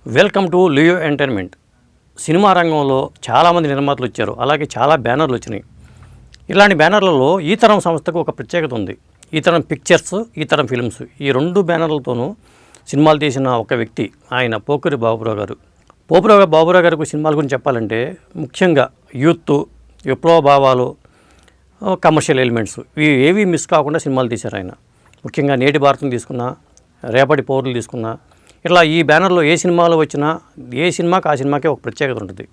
Welcome to Leo entertainment. Cinema రంగంలో చాలామంది నిర్మాతలు వచ్చారు, అలాగే చాలా బ్యానర్లు వచ్చినాయి. ఇలాంటి బ్యానర్లలో ఈ తరం సంస్థకు ఒక ప్రత్యేకత ఉంది. ఈ తరం పిక్చర్స్, ఈ తరం ఫిల్మ్స్, ఈ రెండు బ్యానర్లతోనూ సినిమాలు తీసిన ఒక వ్యక్తి ఆయన పోకూరి బాబురావు గారు. బాబురావు గారికి సినిమాల గురించి చెప్పాలంటే ముఖ్యంగా యూత్, విప్లవ భావాలు, కమర్షియల్ ఎలిమెంట్స్ ఇవి ఏవి మిస్ కాకుండా సినిమాలు తీశారు ఆయన. ముఖ్యంగా నేటి భారతం తీసుకున్నా, రేపటి పౌరులు తీసుకున్నా, ఇట్లా ఈ బ్యానర్లో ఏ సినిమాలో వచ్చినా ఏ సినిమాకి ఆ సినిమాకే ఒక ప్రత్యేకత ఉంటుంది.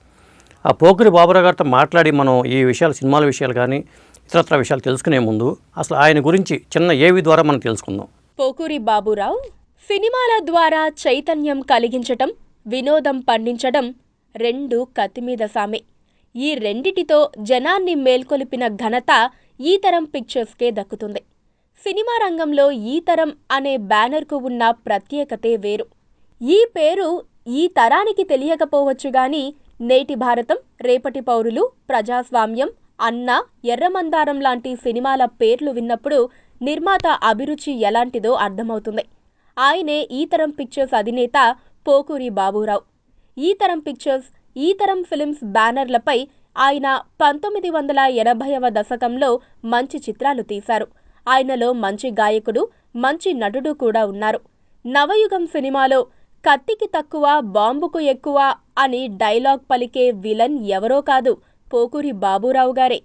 ఆ పోకూరి బాబురావు గారితో మాట్లాడి మనం ఈ విషయాలు, సినిమాల విషయాలు కానీ ఇతరత్ర విషయాలు తెలుసుకునే ముందు అసలు ఆయన గురించి చిన్న ఏవి ద్వారా మనం తెలుసుకుందాం. పోకూరి బాబురావు సినిమాల ద్వారా చైతన్యం కలిగించటం, వినోదం పండించడం రెండు కత్తిమీద సామే. ఈ రెండిటితో జనాన్ని మేల్కొలిపిన ఘనత ఈ తరం పిక్చర్స్కే దక్కుతుంది. సినిమా రంగంలో ఈ తరం అనే బ్యానర్కు ఉన్న ప్రత్యేకతే వేరు. ఈ పేరు ఈ తరానికి తెలియకపోవచ్చు గాని నేటి భారతం, రేపటి పౌరులు, ప్రజాస్వామ్యం, అన్న, ఎర్రమందారం లాంటి సినిమాల పేర్లు విన్నప్పుడు నిర్మాత అభిరుచి ఎలాంటిదో అర్థమవుతుంది. ఆయనే ఈ తరం పిక్చర్స్ అధినేత పోకూరి బాబురావు. ఈ తరం పిక్చర్స్, ఈ తరం ఫిల్మ్స్ బ్యానర్లపై ఆయన 1980వ దశకంలో మంచి చిత్రాలు తీశారు. ఆయనలో మంచి గాయకుడు, మంచి నటుడు కూడా ఉన్నారు. నవయుగం సినిమాలో కత్తికి తక్కువ, బాంబుకు ఎక్కువ అని డైలాగ్ పలికే విలన్ ఎవరో కాదు, పోకూరి బాబురావు గారే.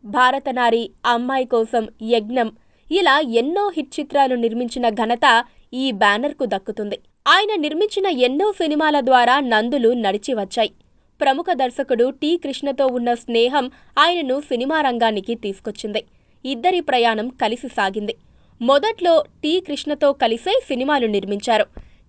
భారతనారి, అమ్మాయి కోసం, యజ్ఞం ఇలా ఎన్నో హిట్ చిత్రాలు నిర్మించిన ఘనత ఈ బ్యానర్కు దక్కుతుంది. ఆయన నిర్మించిన ఎన్నో సినిమాల ద్వారా నందులు నడిచి వచ్చాయి. ప్రముఖ దర్శకుడు టి. కృష్ణతో ఉన్న స్నేహం ఆయనను సినిమా రంగానికి తీసుకొచ్చింది. ఇద్దరి ప్రయాణం కలిసి సాగింది. మొదట్లో టి. కృష్ణతో కలిసే సినిమాలు నిర్మించారు.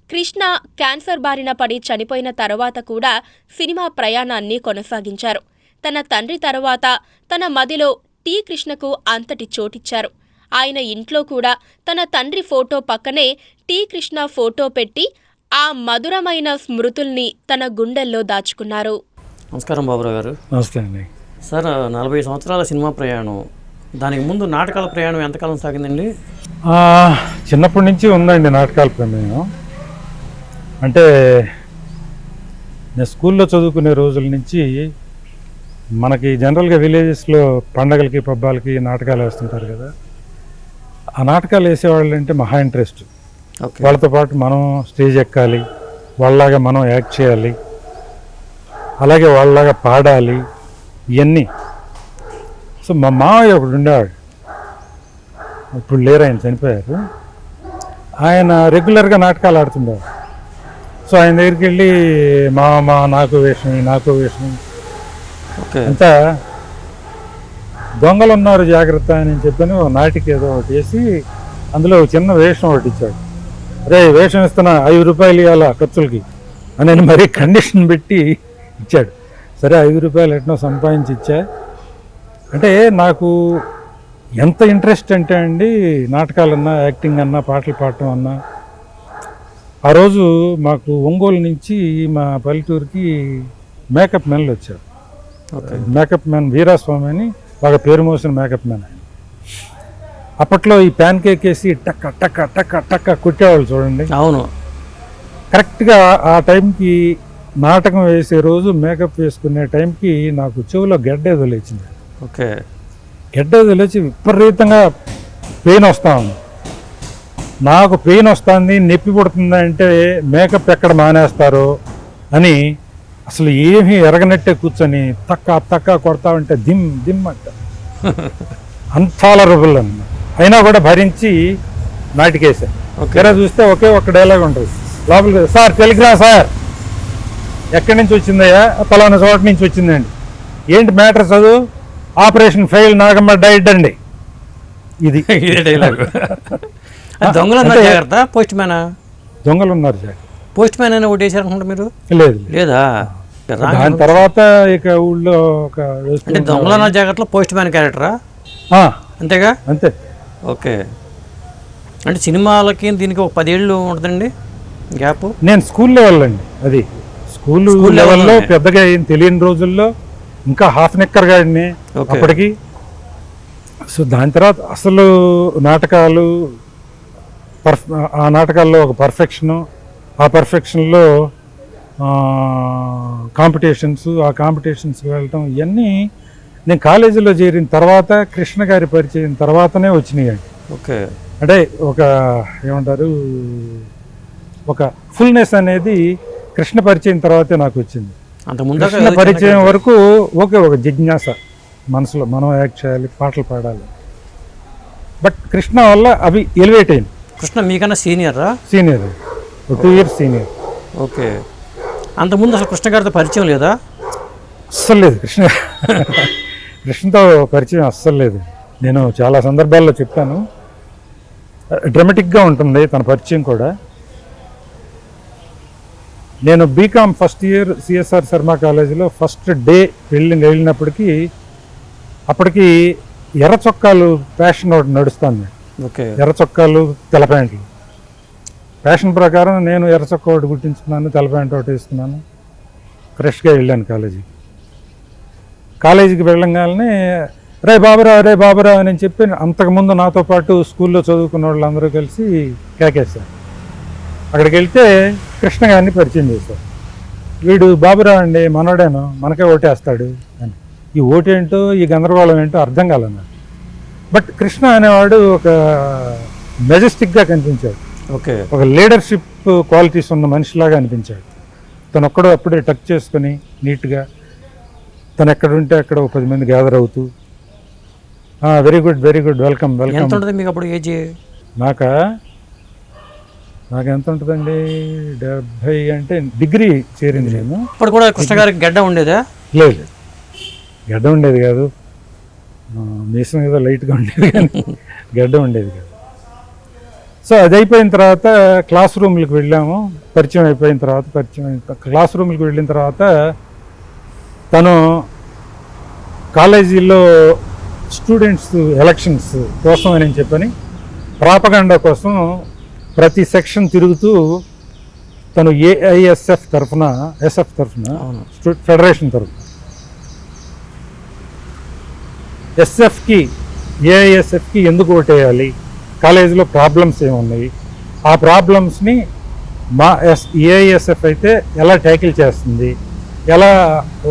కృష్ణ క్యాన్సర్ బారిన పడి చనిపోయిన తర్వాత కూడా సినిమా ప్రయాణాన్ని కొనసాగించారు. తన తండ్రి తర్వాత తన మదిలో టి. కృష్ణకు అంతటి చోటిచ్చారు. ఆయన ఇంట్లో కూడా తన తండ్రి ఫోటో పక్కనే టి. కృష్ణ ఫోటో పెట్టి ఆ మధురమైన స్మృతుల్ని తన గుండెల్లో దాచుకున్నారు. నమస్కారం బాబురావు గారు. నమస్తే అండి. సార్, 40 సంవత్సరాల సినిమా ప్రయాణం, దానికి ముందు నాటకాల ప్రయాణం ఎంతకాలం సాగిందండి? చిన్నప్పటి నుంచి ఉందండి నాటకాల ప్రమేయం. అంటే నేను స్కూల్లో చదువుకునే రోజుల నుంచి మనకి జనరల్గా విలేజెస్లో పండగలకి, పబ్బాలకి నాటకాలు వేస్తుంటారు కదా. ఆ నాటకాలు వేసేవాళ్ళు అంటే మహా ఇంట్రెస్ట్. వాళ్ళతో పాటు మనం స్టేజ్ ఎక్కాలి, వాళ్ళలాగా మనం యాక్ట్ చేయాలి, అలాగే వాళ్ళలాగా పాడాలి, ఇవన్నీ. సో మా మావయ్య ఒకడు ఉండేవాడు, ఇప్పుడు లేరు, ఆయన చనిపోయారు. ఆయన రెగ్యులర్గా నాటకాలు ఆడుతుండేవాడు. సో ఆయన దగ్గరికి వెళ్ళి మా నాకు వేషం అంతా దొంగలు ఉన్నారు జాగ్రత్త అని చెప్పని ఒక నాటికి ఏదో ఒకటి వేసి అందులో ఒక చిన్న వేషం ఒకటి ఇచ్చాడు. అరే వేషం ఇస్తున్నా, 5 రూపాయలు ఇవ్వాలా ఖర్చులకి అని మరీ కండిషన్ పెట్టి ఇచ్చాడు. సరే 5 రూపాయలు ఎట్నో సంపాదించి ఇచ్చా. అంటే నాకు ఎంత ఇంట్రెస్ట్ అంటే అండి, నాటకాలన్నా, యాక్టింగ్ అన్నా, పాటలు పాడటం అన్నా. ఆ రోజు మాకు ఒంగోలు నుంచి మా పల్లెటూరుకి మేకప్ మెన్లు వచ్చారు. మేకప్ మెన్ వీరాస్వామి అని బాగా పేరు మోసిన మేకప్ మెన్ ఆయన. అప్పట్లో ఈ ప్యాన్ కేక్ వేసి టక్క టక్క టక్క టక్క కొట్టేవాళ్ళు చూడండి. అవును, కరెక్ట్గా ఆ టైంకి నాటకం వేసే రోజు మేకప్ వేసుకునే టైంకి నాకు చెవులో గెడ్డ ఏదో లేచింది. ఓకే, గెడ్డ ఏదో లేచి విపరీతంగా పెయిన్ వస్తూ ఉంది. నాకు పెయిన్ వస్తుంది, నొప్పి పుడుతుంది అంటే మేకప్ ఎక్కడ మానేస్తారు అని అసలు ఏమీ ఎరగనట్టే కూర్చొని తక్క కొడతా ఉంటే దిమ్ అంట అంతాల రుబుల్ అన్నమాట. అయినా కూడా భరించి నాటికేసా. తెర చూస్తే ఒకే ఒక్క డైలాగ్ ఉంటుంది లోపలికి, సార్ టెలిగ్రామ్ సార్, ఎక్కడి నుంచి వచ్చిందయ్యా? పలానా చోట నుంచి వచ్చిందండి. ఏంటి మ్యాటర్ చదువు? ఆపరేషన్ ఫెయిల్, నాగమ్మ డైట్ అండి. ఇది డైలాగ్. దొంగలు ఉన్నారు జాగ్రత్త, పోస్ట్ మ్యానా? దొంగలు ఉన్నారు జాగ్రత్త, పోస్ట్ మ్యాన్ అని ఒకటి వేసారనుకుంటా మీరు? లేదు లేదా? దాని తర్వాత ఇక ఊళ్ళో ఒక దొంగలు ఉన్న జాగ్రత్తలో పోస్ట్ మ్యాన్ క్యారెక్టరా? అంతేగా? అంతే. ఓకే, అంటే సినిమాలకి దీనికి ఒక 10 ఏళ్ళు ఉంటుందండి గ్యాప్. నేను స్కూల్ లెవెల్ అండి, అది స్కూల్ లెవెల్లో పెద్దగా ఏం తెలియని రోజుల్లో ఇంకా హాఫ్ నెక్కర్ గాడిని అప్పటికి. సో దాని తర్వాత అసలు నాటకాలు, ఆ నాటకాల్లో ఒక పర్ఫెక్షను, ఆ పర్ఫెక్షన్లో కాంపిటీషన్స్, ఆ కాంపిటీషన్స్కి వెళ్ళటం ఇవన్నీ నేను కాలేజీలో చేరిన తర్వాత కృష్ణ గారి పరిచయం తర్వాతనే వచ్చినాయండి. ఓకే. అంటే ఒక ఏమంటారు, ఒక ఫుల్నెస్ అనేది కృష్ణ పరిచయం తర్వాతే నాకు వచ్చింది. అంత ముందు కృష్ణ పరిచయం వరకు ఓకే, ఒక జిజ్ఞాస మనసులో, మనం యాక్ట్ చేయాలి, పాటలు పాడాలి. బట్ కృష్ణ వల్ల అవి ఎలివేట్ అయింది. కృష్ణ మీకన్నా సీనియరా? Senior, 2 years senior. ఓకే. అంతకుముందు అసలు కృష్ణ గారితో పరిచయం లేదా? అస్సలు లేదు. కృష్ణతో పరిచయం అస్సలు లేదు. నేను చాలా సందర్భాల్లో చెప్పాను, డ్రామాటిక్గా ఉంటుంది తన పరిచయం కూడా. నేను BCom first year CSR Sharma కాలేజీలో ఫస్ట్ డే వెళ్ళినప్పటికీ అప్పటికి ఎర్ర చొక్కాలు ఫ్యాషన్ ఒకటి నడుస్తుంది. ఓకే. ఎర్ర చొక్కాలు, తెల్ల ప్యాంట్లు ఫ్యాషన్ ప్రకారం నేను ఎర్ర చొక్కా ఒకటి కుట్టించుకున్నాను, తెల్ల ప్యాంట్ ఒకటి వేసుకున్నాను, ఫ్రెష్గా వెళ్ళాను కాలేజీకి వెళ్ళంగానే రే బాబురా అని చెప్పి అంతకుముందు నాతో పాటు స్కూల్లో చదువుకున్న వాళ్ళందరూ కలిసి కేకేశారు. అక్కడికి వెళ్తే కృష్ణ గారిని పరిచయం చేశారు. వీడు బాబురా అండి, మనోడేను, మనకే ఓటేస్తాడు అని. ఈ ఓటేంటో, ఈ గందరగోళం ఏంటో అర్థం కాలన్నాడు. బట్ కృష్ణ అనేవాడు ఒక మెజెస్టిక్గా కనిపించాడు. ఓకే. ఒక లీడర్షిప్ క్వాలిటీస్ ఉన్న మనిషిలాగా అనిపించాడు. తను ఒక్కడో అప్పుడే టచ్ చేసుకొని నీట్గా తను ఎక్కడుంటే అక్కడ 10 మంది గ్యాదర్ అవుతూ వెరీ గుడ్ వెల్కమ్. ఎంత ఉంటుంది మీకు అప్పుడు ఏజ్? నాకు ఎంత ఉంటుందండి, 70 అంటే డిగ్రీ చేరింది నేను. ఇప్పుడు కూడా కృష్ణ గారికి గడ్డ ఉండేదా? లేదు, గడ్డ ఉండేది కాదు, మీసం ఏదో లైట్గా ఉండేది కానీ గడ్డ ఉండేది కాదు. సో అది అయిపోయిన తర్వాత క్లాస్ రూమ్లకు వెళ్ళాము. పరిచయం అయిపోయిన తర్వాత క్లాస్ రూమ్లకు వెళ్ళిన తర్వాత తను కాలేజీలో స్టూడెంట్స్ ఎలక్షన్స్ కోసం అని చెప్పని ప్రాపగండా కోసం ప్రతి సెక్షన్ తిరుగుతూ తను ఏఐఎస్ఎఫ్ తరఫున ఫెడరేషన్ తరఫున ఎస్ఎఫ్కి ఏఐఎస్ఎఫ్కి ఎందుకు ఓటేయాలి, కాలేజీలో ప్రాబ్లమ్స్ ఏమున్నాయి, ఆ ప్రాబ్లమ్స్ని మా ఏఐఎస్ఎఫ్ అయితే ఎలా ట్యాకిల్ చేస్తుంది, ఎలా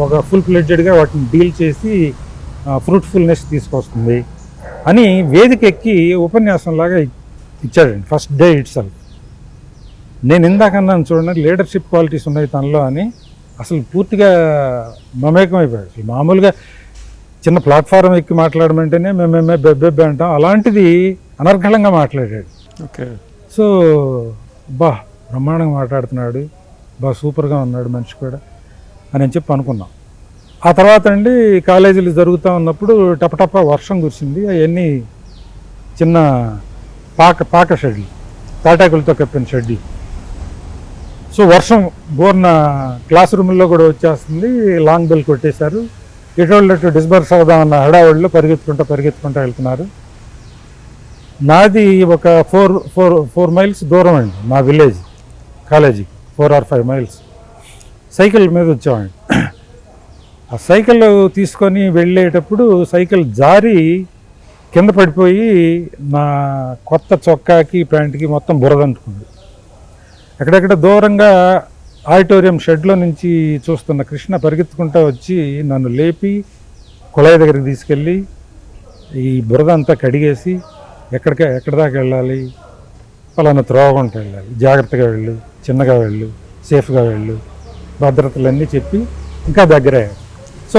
ఒక ఫుల్ ఫ్లెడ్జెడ్గా వాటిని డీల్ చేసి ఫ్రూట్ఫుల్నెస్ తీసుకొస్తుంది అని వేదిక ఎక్కి ఉపన్యాసంలాగా ఇచ్చాడండి ఫస్ట్ డే ఇట్సెల్ఫ్. నేను ఇందాకన్నాను చూడండి, లీడర్షిప్ క్వాలిటీస్ ఉన్నాయి తనలో అని. అసలు పూర్తిగా మమేకమైపోయాడు. అసలు మామూలుగా చిన్న ప్లాట్ఫారం ఎక్కి మాట్లాడమంటేనే మేమే బెబ్బెబ్బే అంటాం, అలాంటిది అనర్గళంగా మాట్లాడాడు. ఓకే. సో బ్రహ్మాండంగా మాట్లాడుతున్నాడు, సూపర్గా ఉన్నాడు మనిషి కూడా అని చెప్పి అనుకున్నాం. ఆ తర్వాత అండి కాలేజీలు జరుగుతూ ఉన్నప్పుడు టపటప వర్షం కురిసింది. అవన్నీ చిన్న పాక షెడ్లు, తాటాకులతో కప్పిన షెడ్లు. సో వర్షం బోర్న క్లాస్ రూమ్లో కూడా వచ్చేస్తుంది. లాంగ్ బెల్ కొట్టేశారు. ఎటువంటి డిస్బర్స్ అవుదామన్న హడావుడిలో పరిగెత్తుకుంటూ వెళ్తున్నారు. నాది ఒక 4 miles దూరం అండి మా విలేజ్ కాలేజీకి, 4 or 5 miles. సైకిల్ మీద వచ్చామండి. ఆ సైకిల్ తీసుకొని వెళ్ళేటప్పుడు సైకిల్ జారి కింద పడిపోయి నా కొత్త చొక్కాకి ప్యాంట్కి మొత్తం బురదంటుకుంది. ఎక్కడెక్కడ దూరంగా ఆడిటోరియం షెడ్లో నుంచి చూస్తున్న కృష్ణ పరిగెత్తుకుంటూ వచ్చి నన్ను లేపి కుళాయి దగ్గరికి తీసుకెళ్ళి ఈ బురద అంతా కడిగేసి ఎక్కడ దాకా వెళ్ళాలి, పలానా త్రోవకుంటూ వెళ్ళాలి, జాగ్రత్తగా వెళ్ళు, చిన్నగా వెళ్ళు, సేఫ్గా వెళ్ళు, భద్రతలన్నీ చెప్పి ఇంకా దగ్గరే. సో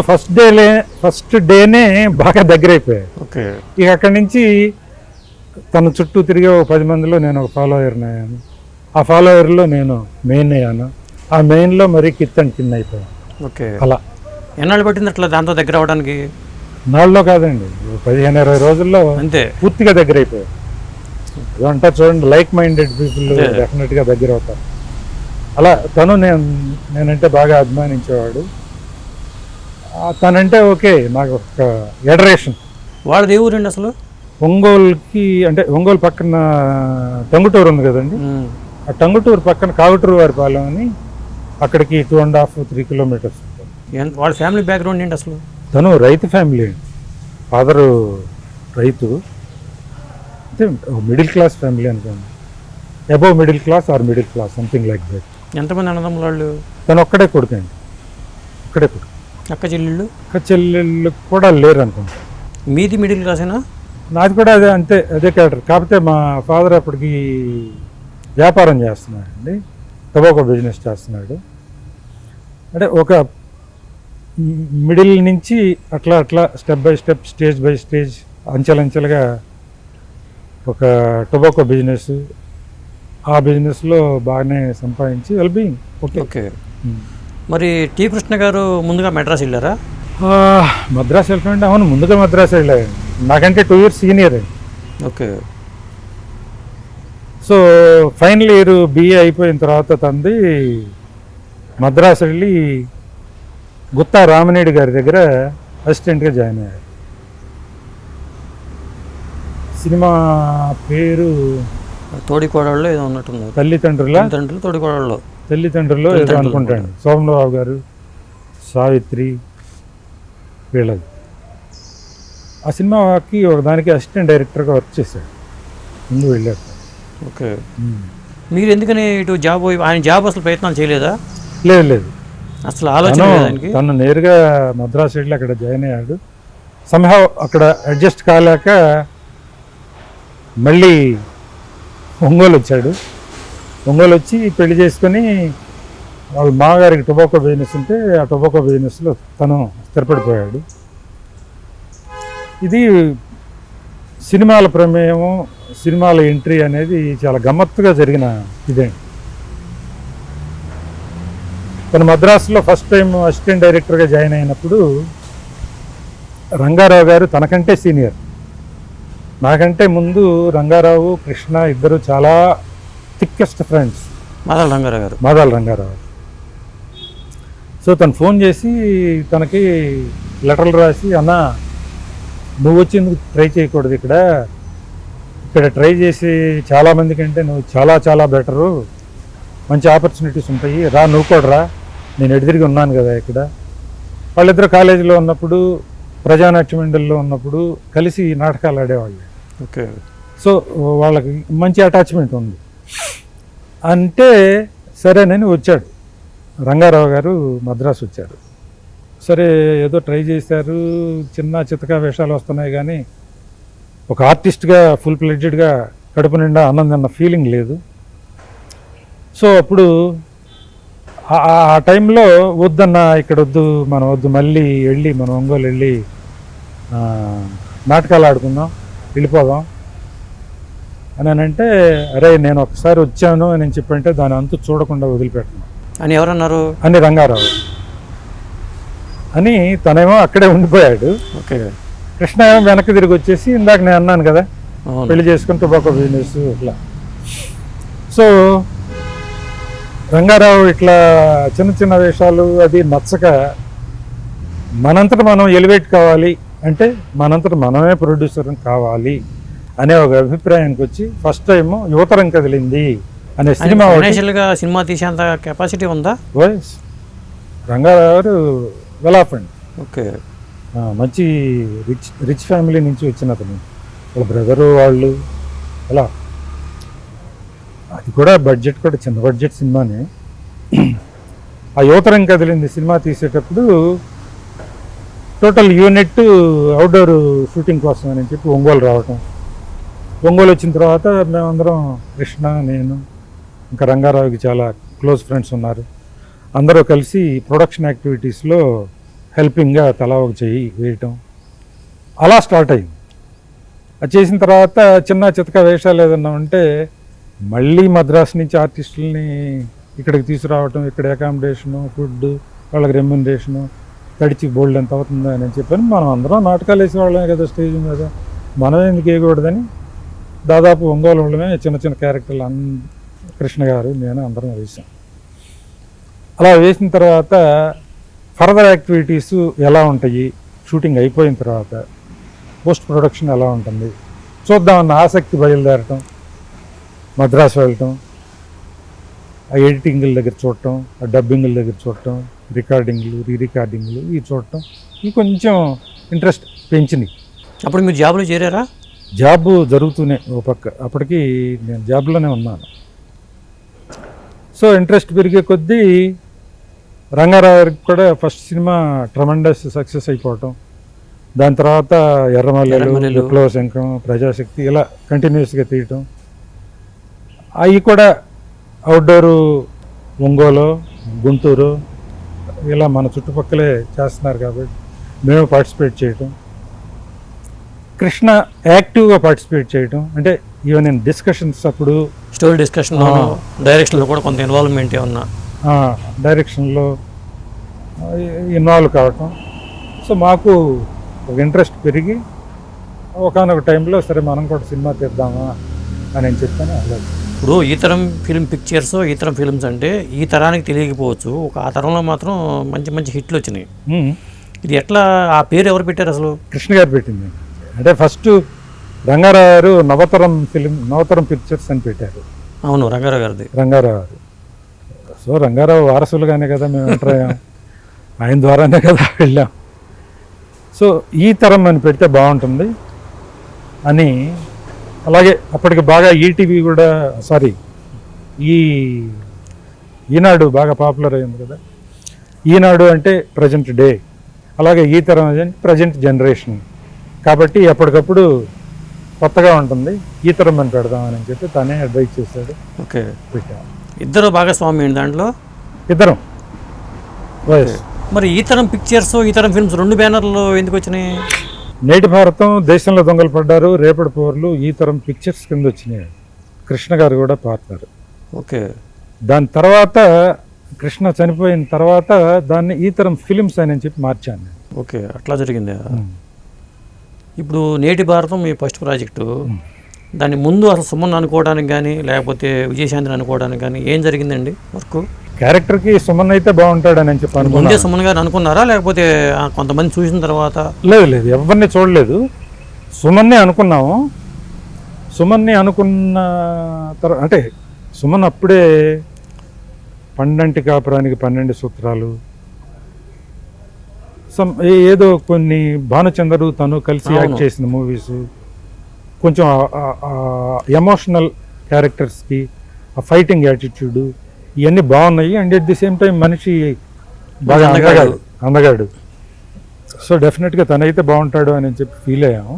ఫస్ట్ డేనే బాగా దగ్గర అయిపోయాయి. ఓకే. ఇక అక్కడి నుంచి తన చుట్టూ తిరిగే 10 మందిలో నేను ఒక ఫాలోయర్ని అయ్యాను. ఆ ఫాలోయర్లో నేను మెయిన్ అయ్యాను. ఆ మెయిన్లో మరీ కింద అయిపోయాను. ఓకే. అలా ఎన్నాళ్ళు పట్టింది అట్లా దాంతో దగ్గర అవ్వడానికి? నాళ్ళలో కాదండి, 15-20 రోజుల్లో అంతే పూర్తిగా దగ్గర అయిపోయాయి. అంటారు చూడండి, లైక్ మైండెడ్ పీపుల్ డెఫినెట్గా దగ్గర అవుతారు. అలా తను నేనంటే బాగా అభిమానించేవాడు. తనంటే ఓకే, నాకు ఒక ఎడరేషన్. వాళ్ళది ఏ ఊరండి అసలు? ఒంగోలుకి, అంటే ఒంగోలు పక్కన టంగుటూరు ఉంది కదండి, ఆ టంగుటూరు పక్కన కాగుటూరు వారిపాలెం అని, అక్కడికి 2.5-3 kilometers. వాళ్ళ ఫ్యామిలీ బ్యాక్గ్రౌండ్ ఏంటి అసలు? తను రైతు ఫ్యామిలీ అండి, ఫాదరు రైతు, అంటే మిడిల్ క్లాస్ ఫ్యామిలీ అనుకోండి, above middle class or middle class, something like that. ఎంతమంది అన్నదమ్ములు వాళ్ళు? తను ఒక్కడే కొడుకండి, ఒక్కడే కొడుకు. అక్క చెల్లెళ్ళు? అక్క చెల్లెళ్ళు కూడా లేరు అనుకుంటా. మీది మిడిల్ క్లాసేనా? నాది కూడా అదే, అంతే, అదే క్యారెక్టర్. కాకపోతే మా ఫాదర్ అప్పటికి వ్యాపారం చేస్తున్నాడండి, టొబాకో బిజినెస్ చేస్తున్నాడు. అంటే ఒక మిడిల్ నుంచి అట్లా అట్లా step by step, stage by stage, అంచెలంచెలుగా ఒక టొబాకో బిజినెస్, ఆ బిజినెస్లో బాగానే సంపాదించి వెల్బీయింగ్. Okay okay. మరి టీ కృష్ణ గారు ముందుగా మెడ్రాస్ వెళ్ళారా? మద్రాసు వెళ్ళకండి. అవును, ముందుగా మద్రాసు వెళ్ళాడు, నాకంటే 2 years సీనియర్ అండి. Okay. So final year BA అయిపోయిన తర్వాత తంది మద్రాసు వెళ్ళి గుత్తా రామనేడు గారి దగ్గర అసిస్టెంట్గా జాయిన్ అయ్యాడు. సినిమా పేరు తోడికోడళ్ళు ఏదో ఉన్నట్టుంది. తల్లిదండ్రులు ఏదో అనుకుంటాను. సోమరావు గారు, సావిత్రి, వీళ్ళది. ఆ సినిమాకి ఒకదానికి అసిస్టెంట్ డైరెక్టర్గా వర్క్ చేశాడు ముందు వెళ్ళాడు. ఓకే. మీరు ఎందుకని ఇటు జాబ్, ఆయన జాబ్ అసలు ప్రయత్నాలు చేయలేదా? లేదు, అసలు ఆలోచన లేదానికి? తను నేరుగా మద్రాసు వెళ్ళి అక్కడ జాయిన్ అయ్యాడు. సంహౌ అక్కడ అడ్జస్ట్ కాలేక మళ్ళీ ఒంగోలు వచ్చాడు. ఒంగోలు వచ్చి పెళ్లి చేసుకొని వాళ్ళ మామగారికి టొబాకో బిజినెస్ ఉంటే ఆ టొబాకో బిజినెస్లో తను స్థిరపడిపోయాడు. ఇది సినిమాల ప్రమేయము, సినిమాల ఎంట్రీ అనేది చాలా గమ్మత్తుగా జరిగిన ఇదేంటి. తను మద్రాసులో ఫస్ట్ టైం అసిస్టెంట్ డైరెక్టర్గా జాయిన్ అయినప్పుడు రంగారావు గారు తనకంటే సీనియర్. నాకంటే ముందు రంగారావు, కృష్ణ ఇద్దరు చాలా thickest friends. Madala Rangarao. So తను ఫోన్ చేసి తనకి లెటర్లు రాసి, అన్న నువ్వు వచ్చి ఎందుకు ట్రై చేయకూడదు, ఇక్కడ ట్రై చేసి చాలామంది కంటే నువ్వు చాలా చాలా బెటరు, మంచి ఆపర్చునిటీస్ ఉంటాయి, రా నువ్వు కూడా రా, నేను ఎదురుగా ఉన్నాను కదా ఇక్కడ. వాళ్ళిద్దరు కాలేజీలో ఉన్నప్పుడు, ప్రజానాట్య మండలిలో ఉన్నప్పుడు కలిసి నాటకాలు ఆడేవాళ్ళు. ఓకే. సో వాళ్ళకి మంచి అటాచ్మెంట్ ఉంది. అంటే సరేనని వచ్చాడు రంగారావు గారు, మద్రాసు వచ్చారు. సరే ఏదో ట్రై చేశారు, చిన్న చితకా వేషాలు వస్తున్నాయి కానీ ఒక ఆర్టిస్ట్గా ఫుల్ ప్లెడ్జెడ్గా కడుపు నిండా అన్నం తిన్న ఫీలింగ్ లేదు. సో అప్పుడు ఆ టైంలో వద్దన్న, ఇక్కడ వద్దు, మనం వద్దు, మళ్ళీ వెళ్ళి మనం ఒంగోలు వెళ్ళి నాటకాలు ఆడుకుందాం, వెళ్ళిపోదాం అని అంటే, అరే నేను ఒకసారి వచ్చాను అని చెప్పంటే దాని అంతు చూడకుండా వదిలిపెట్టను అని ఎవరన్నారు? అని రంగారావు అని. తనేమో అక్కడే ఉండిపోయాడు. ఓకే. కృష్ణ ఏమో వెనక్కి తిరిగి వచ్చేసి, ఇందాక నేను అన్నాను కదా పెళ్లి చేసుకుని టొబాకో బిజినెస్ ఇట్లా. సో రంగారావు ఇట్లా చిన్న చిన్న వేషాలు అది నచ్చక, మనంతట మనం ఎలివేట్ కావాలి అంటే మనంతట మనమే ప్రొడ్యూసర్ కావాలి అనే ఒక అభిప్రాయానికి వచ్చి ఫస్ట్ టైం యువతరం కదిలింది అనే సినిమా. ఫైనాన్షియల్గా సినిమా తీసేంత కెపాసిటీ ఉందా? వాయిస్ రంగారావు గారు వెల్ ఆఫ్ అండ్. ఓకే. మంచి రిచ్ ఫ్యామిలీ నుంచి వచ్చిన అతను, వాళ్ళ బ్రదరు వాళ్ళు అలా. అది కూడా బడ్జెట్ కూడా చిన్న బడ్జెట్ సినిమానే. ఆ యువతరం కదిలింది సినిమా తీసేటప్పుడు టోటల్ యూనిట్ అవుట్డోర్ షూటింగ్ కోసం అని చెప్పి ఒంగోలు రావటం. ఒంగోలు వచ్చిన తర్వాత మేమందరం, కృష్ణ, నేను, ఇంకా రంగారావుకి చాలా క్లోజ్ ఫ్రెండ్స్ ఉన్నారు, అందరూ కలిసి ప్రొడక్షన్ యాక్టివిటీస్లో హెల్పింగ్గా తలా ఒక చెయ్యి వేయటం అలా స్టార్ట్ అయింది. అది చేసిన తర్వాత చిన్న చితక వేషాలు ఏదన్నా ఉంటే మళ్ళీ మద్రాసు నుంచి ఆర్టిస్టులని ఇక్కడికి తీసుకురావటం, ఇక్కడ అకామిడేషను, ఫుడ్, వాళ్ళకి రెమ్యునరేషను, తడిచి బోల్డ్ ఎంత అవుతుందా అని చెప్పని మనం అందరం నాటకాలు వేసేవాళ్ళమే కదా స్టేజ్ మీద, మనం ఎందుకు వేయకూడదని దాదాపు ఒంగోలు వాళ్ళమే చిన్న చిన్న క్యారెక్టర్లు కృష్ణ గారు, నేను అందరం వేసాం. అలా వేసిన తర్వాత ఫర్దర్ యాక్టివిటీస్ ఎలా ఉంటాయి, షూటింగ్ అయిపోయిన తర్వాత పోస్ట్ ప్రొడక్షన్ ఎలా ఉంటుంది చూద్దామన్న ఆసక్తి బయలుదేరటం, మద్రాసు వెళ్ళటం, ఆ ఎడిటింగ్ల దగ్గర చూడటం, ఆ డబ్బింగ్ల దగ్గర చూడటం, రికార్డింగ్లు, రీరికార్డింగ్లు ఇవి చూడటం, ఇవి కొంచెం ఇంట్రెస్ట్ పెంచినాయి. అప్పుడు మీరు జాబ్లో చేరారా? జాబ్ జరుగుతూనే ఓ పక్క, అప్పటికి నేను జాబ్లోనే ఉన్నాను. సో ఇంట్రెస్ట్ పెరిగే కొద్దీ రంగారావు గారికి కూడా ఫస్ట్ సినిమా ట్రమండస్ సక్సెస్ అయిపోవటం, దాని తర్వాత ఎర్రమల్లెలు, విప్లవ శంఖం, ప్రజాశక్తి ఇలా కంటిన్యూస్గా తీయటం. అవి కూడా అవుట్డోరు ఒంగోలు, గుంటూరు ఇలా మన చుట్టుపక్కలే చేస్తున్నారు కాబట్టి మేము పార్టిసిపేట్ చేయటం. కృష్ణ యాక్టివ్గా పార్టిసిపేట్ చేయటం, అంటే ఈవెన్ ఇన్ డిస్కషన్స్ అప్పుడు స్టోరీ డిస్కషన్లో, డైరెక్షన్లో కూడా కొంత ఇన్వాల్వ్మెంట్ ఏమన్నా, డైరెక్షన్లో ఇన్వాల్వ్ కావటం. సో మాకు ఒక ఇంట్రెస్ట్ పెరిగి ఒకనొక టైంలో సరే మనం కూడా సినిమా తీద్దామా అని చెప్పాను. అలాగే ఇప్పుడు ఈ తరం ఫిల్మ్ పిక్చర్స్, ఈ తరం ఫిల్మ్స్ అంటే ఈ తరానికి తెలియకపోవచ్చు, ఒక ఆ తరంలో మాత్రం మంచి మంచి హిట్లు వచ్చినాయి. ఇది ఎట్లా, ఆ పేరు ఎవరు పెట్టారు అసలు? కృష్ణ గారు పెట్టింది. అంటే ఫస్ట్ రంగారావు గారు నవతరం పిక్చర్స్ అని పెట్టారు. అవును, రంగారావు గారిది. రంగారావు గారు. సో రంగారావు వారసులుగానే కదా మేము ఎంటర్ అయ్యాం, ఆయన ద్వారానే కదా వెళ్ళాం. సో ఈ తరం అని పెడితే బాగుంటుంది అని. అలాగే అప్పటికి బాగా ఈటీవీ కూడా, ఈనాడు బాగా పాపులర్ అయింది కదా. ఈనాడు అంటే ప్రజెంట్ డే, అలాగే ఈ తరం అంటే ప్రజెంట్ జనరేషన్ కాబట్టి ఎప్పటికప్పుడు కొత్తగా ఉంటుంది, ఈ తరం అని పెడదామని చెప్పి తనే అడ్వైజ్ చేశాడు. ఓకే, పెట్టాం. ఇద్దరు భాగస్వామి దాంట్లో, ఇద్దరం. మరి ఈ తరం పిక్చర్స్, ఈ తరం ఫిల్మ్స్ రెండు బ్యానర్లు ఎందుకు వచ్చినాయి? నేటి భారతం, దేశంలో దొంగలు పడ్డారు, రేపటి పవర్లు ఈ తరం పిక్చర్స్ కింద వచ్చినాయి. కృష్ణ గారు కూడా పార్ట్నర్. ఓకే, దాని తర్వాత కృష్ణ చనిపోయిన తర్వాత దాన్ని ఈ తరం ఫిలిమ్స్ అని చెప్పి మార్చాను. ఓకే, అట్లా జరిగింది. ఇప్పుడు నేటి భారతం మీ ఫస్ట్ ప్రాజెక్టు, దాని ముందు అసలు సుమన్ అనుకోవడానికి కానీ లేకపోతే విజయశాంతిని అనుకోవడానికి కానీ ఏం జరిగిందండి వర్క్? క్యారెక్టర్కి సుమన్ అయితే బాగుంటాడని చెప్పాను. ముందే సుమన్ గారు అనుకున్నారా లేకపోతే కొంతమంది చూసిన తర్వాత? లేదు, ఎవరిని చూడలేదు, సుమన్నే అనుకున్నాము. సుమన్ని అనుకున్న తర్వాత అంటే సుమన్ అప్పుడే 12 కాపురానికి 12 సూత్రాలు, ఏదో కొన్ని భానుచందరు తను కలిసి యాక్ట్ చేసిన మూవీస్, కొంచెం ఎమోషనల్ క్యారెక్టర్స్కి ఆ ఫైటింగ్ యాటిట్యూడ్ ఇవన్నీ బాగున్నాయి. And at the same time మనిషి బాగా అందగాడు. సో డెఫినెట్గా తనైతే బాగుంటాడు అని చెప్పి ఫీల్ అయ్యాము.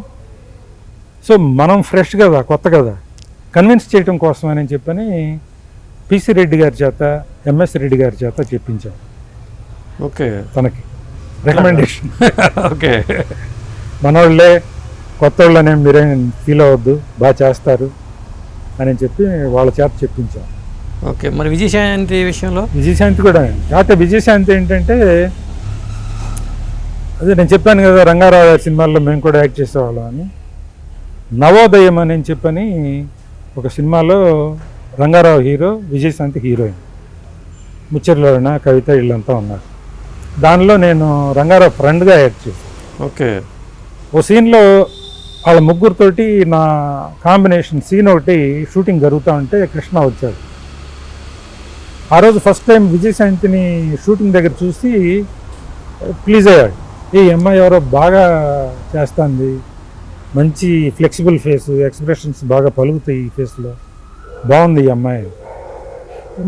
సో మనం ఫ్రెష్ కదా, కొత్త కదా, కన్విన్స్ చేయడం కోసం అని చెప్పని పిసి రెడ్డి గారి చేత, ఎంఎస్ రెడ్డి గారి చేత చెప్పించాం. ఓకే, తనకి రికమెండేషన్. ఓకే, మనోళ్ళే, కొత్త వాళ్ళనే మీరేం ఫీల్ అవ్వద్దు, బాగా చేస్తారు అని చెప్పి వాళ్ళ చేత చెప్పించాం. ఓకే, మరి విజయశాంతి విషయంలో? విజయశాంతి కూడా, కాకపోతే విజయశాంతి ఏంటంటే అదే నేను చెప్పాను కదా, రంగారావు గారి సినిమాల్లో మేము కూడా యాక్ట్ చేసేవాళ్ళం అని. నవోదయం అని చెప్పని ఒక సినిమాలో రంగారావు హీరో, విజయశాంతి హీరోయిన్, ముచ్చర్లోన కవిత వీళ్ళంతా ఉన్నారు. దానిలో నేను రంగారావు ఫ్రెండ్గా యాక్ట్ చేశాను. ఓకే, ఓ సీన్లో వాళ్ళ ముగ్గురితోటి నా కాంబినేషన్ సీన్ ఒకటి షూటింగ్ జరుగుతూ ఉంటే కృష్ణ వచ్చాడు. ఆ రోజు ఫస్ట్ టైం విజయశాంతిని షూటింగ్ దగ్గర చూసి ప్లీజ్ అయ్యాడు. ఈ అమ్మాయి ఎవరో బాగా చేస్తుంది, మంచి ఫ్లెక్సిబుల్ ఫేసు, ఎక్స్ప్రెషన్స్ బాగా పలుకుతాయి ఈ ఫేస్లో, బాగుంది ఈ అమ్మాయి.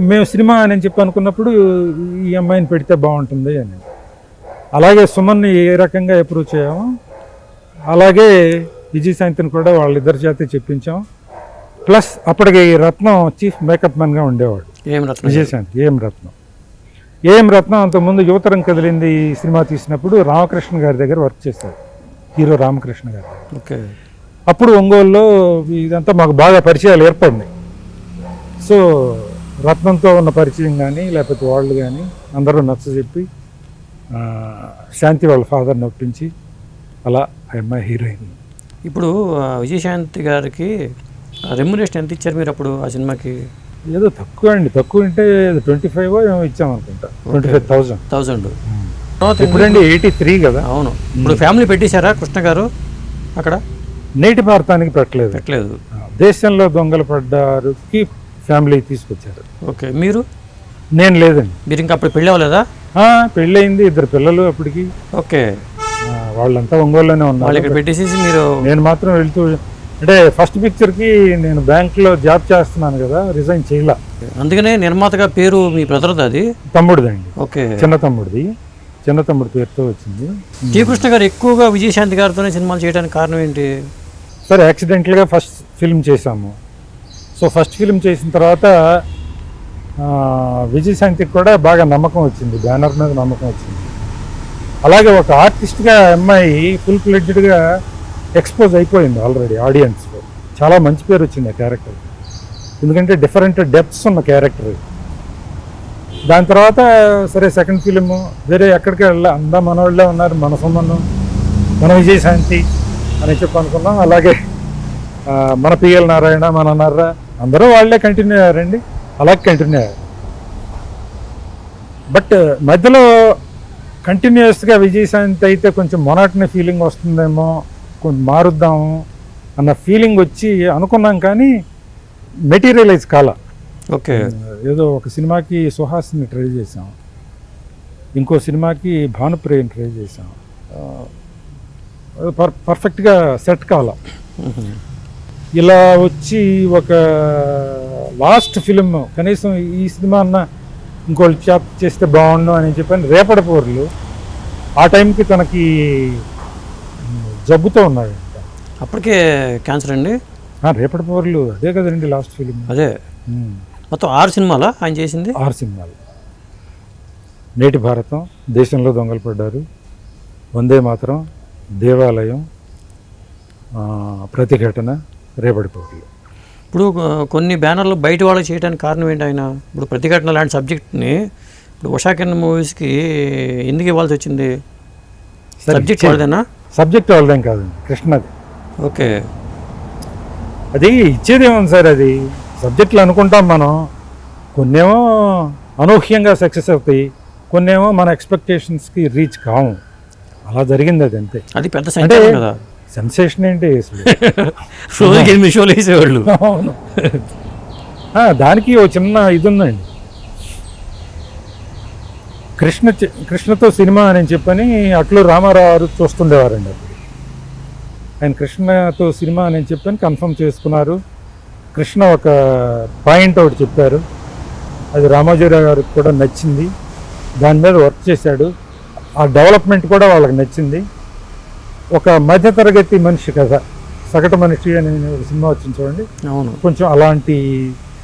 మేము సినిమా అని చెప్పి అనుకున్నప్పుడు ఈ అమ్మాయిని పెడితే బాగుంటుంది అని. అలాగే సుమన్ని ఏ రకంగా అప్రోచ్ అయ్యామో అలాగే విజయశాంతిని కూడా వాళ్ళిద్దరి చేత చెప్పించాం. ప్లస్ అప్పటికి రత్నం చీఫ్ మేకప్ మ్యాన్గా ఉండేవాడు. విజయశాంతి ఏం రత్నం అంతకుముందు యువతరం కదిలింది సినిమా తీసినప్పుడు రామకృష్ణ గారి దగ్గర వర్క్ చేశాడు, హీరో రామకృష్ణ గారు. ఓకే, అప్పుడు ఒంగోలులో ఇదంతా మాకు బాగా పరిచయాలు ఏర్పడినాయి. సో రత్నంతో ఉన్న పరిచయం కానీ లేకపోతే వాళ్ళు కానీ అందరూ నచ్చజెప్పి శాంతి వాళ్ళ ఫాదర్ని ఒప్పించి అలా ఆ అమ్మాయి హీరోయిన్. ఇప్పుడు విజయశాంతి గారికి రెమ్యునరేషన్ ఎంత ఇచ్చారు మీరు అప్పుడు ఆ సినిమాకి? ఏదో తక్కువ అంటే 25 ఏమో ఇచ్చామనుకుంటా, 25,000. ఇప్పుడండి 83 కదా. అవును, ఇప్పుడు ఫ్యామిలీ పెట్టేశారా కృష్ణ గారు అక్కడ? నేటి భారతానికి పెట్టలేదు. దేశంలో దొంగలు పడ్డారుకి ఫ్యామిలీ తీసుకొచ్చారు. ఓకే, మీరు? నేను లేదండి. మీరు ఇంకా అప్పుడు పెళ్ళి అవ్వలేదా? పెళ్ళయింది, 2 పిల్లలు అప్పటికి. ఓకే, వాళ్ళంతా ఒంగోలులోనే ఉన్నారు. వాళ్ళు ఇక్కడ పెట్టేసి మీరు? నేను మాత్రం వెళ్తూ అంటే ఫస్ట్ పిక్చర్కి నేను బ్యాంక్లో జాబ్ చేస్తున్నాను కదా, రిజైన్ చేయలే. అందుకనే నిర్మాతగా పేరు మీ బ్రదర్ది అది? తమ్ముడిదండి, ఓకే. చిన్న తమ్ముడి పేరుతో వచ్చింది. శ్రీకృష్ణ గారు ఎక్కువగా విజయశాంతి గారితోనే సినిమాలు చేయడానికి కారణం ఏంటి? సరే, యాక్సిడెంటల్గా ఫస్ట్ ఫిల్మ్ చేశాము. సో ఫస్ట్ ఫిల్మ్ చేసిన తర్వాత విజయశాంతికి కూడా బాగా నమ్మకం వచ్చింది, బ్యానర్ మీద నమ్మకం వచ్చింది. అలాగే ఒక ఆర్టిస్ట్గా అమ్మాయి ఫుల్ ఫ్లెడ్జ్డ్గా ఎక్స్పోజ్ అయిపోయింది ఆల్రెడీ ఆడియన్స్లో. చాలా మంచి పేరు వచ్చింది ఆ క్యారెక్టర్, ఎందుకంటే డిఫరెంట్ డెప్త్స్ ఉన్న క్యారెక్టర్. దాని తర్వాత సరే సెకండ్ ఫిలిము వేరే ఎక్కడికి వెళ్ళా, అందా మన వాళ్ళే ఉన్నారు, మన సంబంధం, మన విజయశాంతి అని చెప్పి అనుకున్నాం. అలాగే మన పిఎల్ నారాయణ, మన నర్ర అందరూ వాళ్ళే కంటిన్యూ అయ్యారండి, అలాగే కంటిన్యూ అయ్యారు. బట్ మధ్యలో కంటిన్యూస్గా విజయశాంతి అయితే కొంచెం మొనాటనీ ఫీలింగ్ వస్తుందేమో, కొంచెం మారుద్దాము అన్న ఫీలింగ్ వచ్చి అనుకున్నాం, కానీ మెటీరియలైజ్ కాల. ఓకే. ఏదో ఒక సినిమాకి సుహాసిని ట్రై చేసాం, ఇంకో సినిమాకి భానుప్రియని ట్రై చేసాం, పర్ఫెక్ట్గా సెట్ కాల. ఇలా వచ్చి ఒక లాస్ట్ ఫిలిం కనీసం ఈ సినిమా అన్న ఇంకోళ్ళు చాప్ చేస్తే బాగుండు అని చెప్పని రేపటి పోర్లు, ఆ టైంకి తనకి జబ్బుతో ఉన్నాడు. అప్పటికే క్యాన్సర్ అండి? రేపటి పోర్లు అదే కదండి లాస్ట్ ఫిలిం. అదే. మొత్తం 6 సినిమాలా ఆయన చేసింది? 6 సినిమాలు. నేటి భారతం, దేశంలో దొంగలు పడ్డారు, వందే మాతరం, దేవాలయం, ప్రతిఘటన, రేపటి పోర్లు. ఇప్పుడు కొన్ని బ్యానర్లు బయట వాళ్ళకి చేయడానికి కారణం ఏంటి ఆయన? ఇప్పుడు ప్రతిఘటన లాంటి సబ్జెక్ట్ని ఇప్పుడు ఉషా కిరణ్ మూవీస్కి ఎందుకు ఇవ్వాల్సి వచ్చింది? సబ్జెక్ట్ వాళ్ళదేనా? సబ్జెక్ట్ వాళ్ళదేం కాదండి, కృష్ణది. ఓకే. అది ఇచ్చేదేముంది సార్, అది సబ్జెక్టులు అనుకుంటాం మనం, కొన్నేమో అనూహ్యంగా సక్సెస్ అవుతాయి, కొన్నేమో మన ఎక్స్పెక్టేషన్స్కి రీచ్ కావు. అలా జరిగింది అది, అంతే. అది పెద్ద సంచలనం కదా. సెన్సేషన్ ఏంటి అసలు, రోజుకి 8 షోలు వేసేవాళ్ళు. అవును. దానికి ఓ చిన్న ఇది ఉందండి, కృష్ణతో సినిమా అని చెప్పని అట్లు రామారావు చూస్తుండేవారండి. అప్పుడు ఆయన కృష్ణతో సినిమా అని చెప్పని కన్ఫర్మ్ చేసుకున్నారు. కృష్ణ ఒక పాయింట్ ఒకటి చెప్పారు, అది రామోజీరావు గారికి కూడా నచ్చింది, దాని మీద వర్క్ చేశాడు, ఆ డెవలప్మెంట్ కూడా వాళ్ళకి నచ్చింది. ఒక మధ్యతరగతి మనిషి కథ, సగటు మనిషి అని ఒక సినిమా వచ్చింది చూడండి. అవును. కొంచెం అలాంటి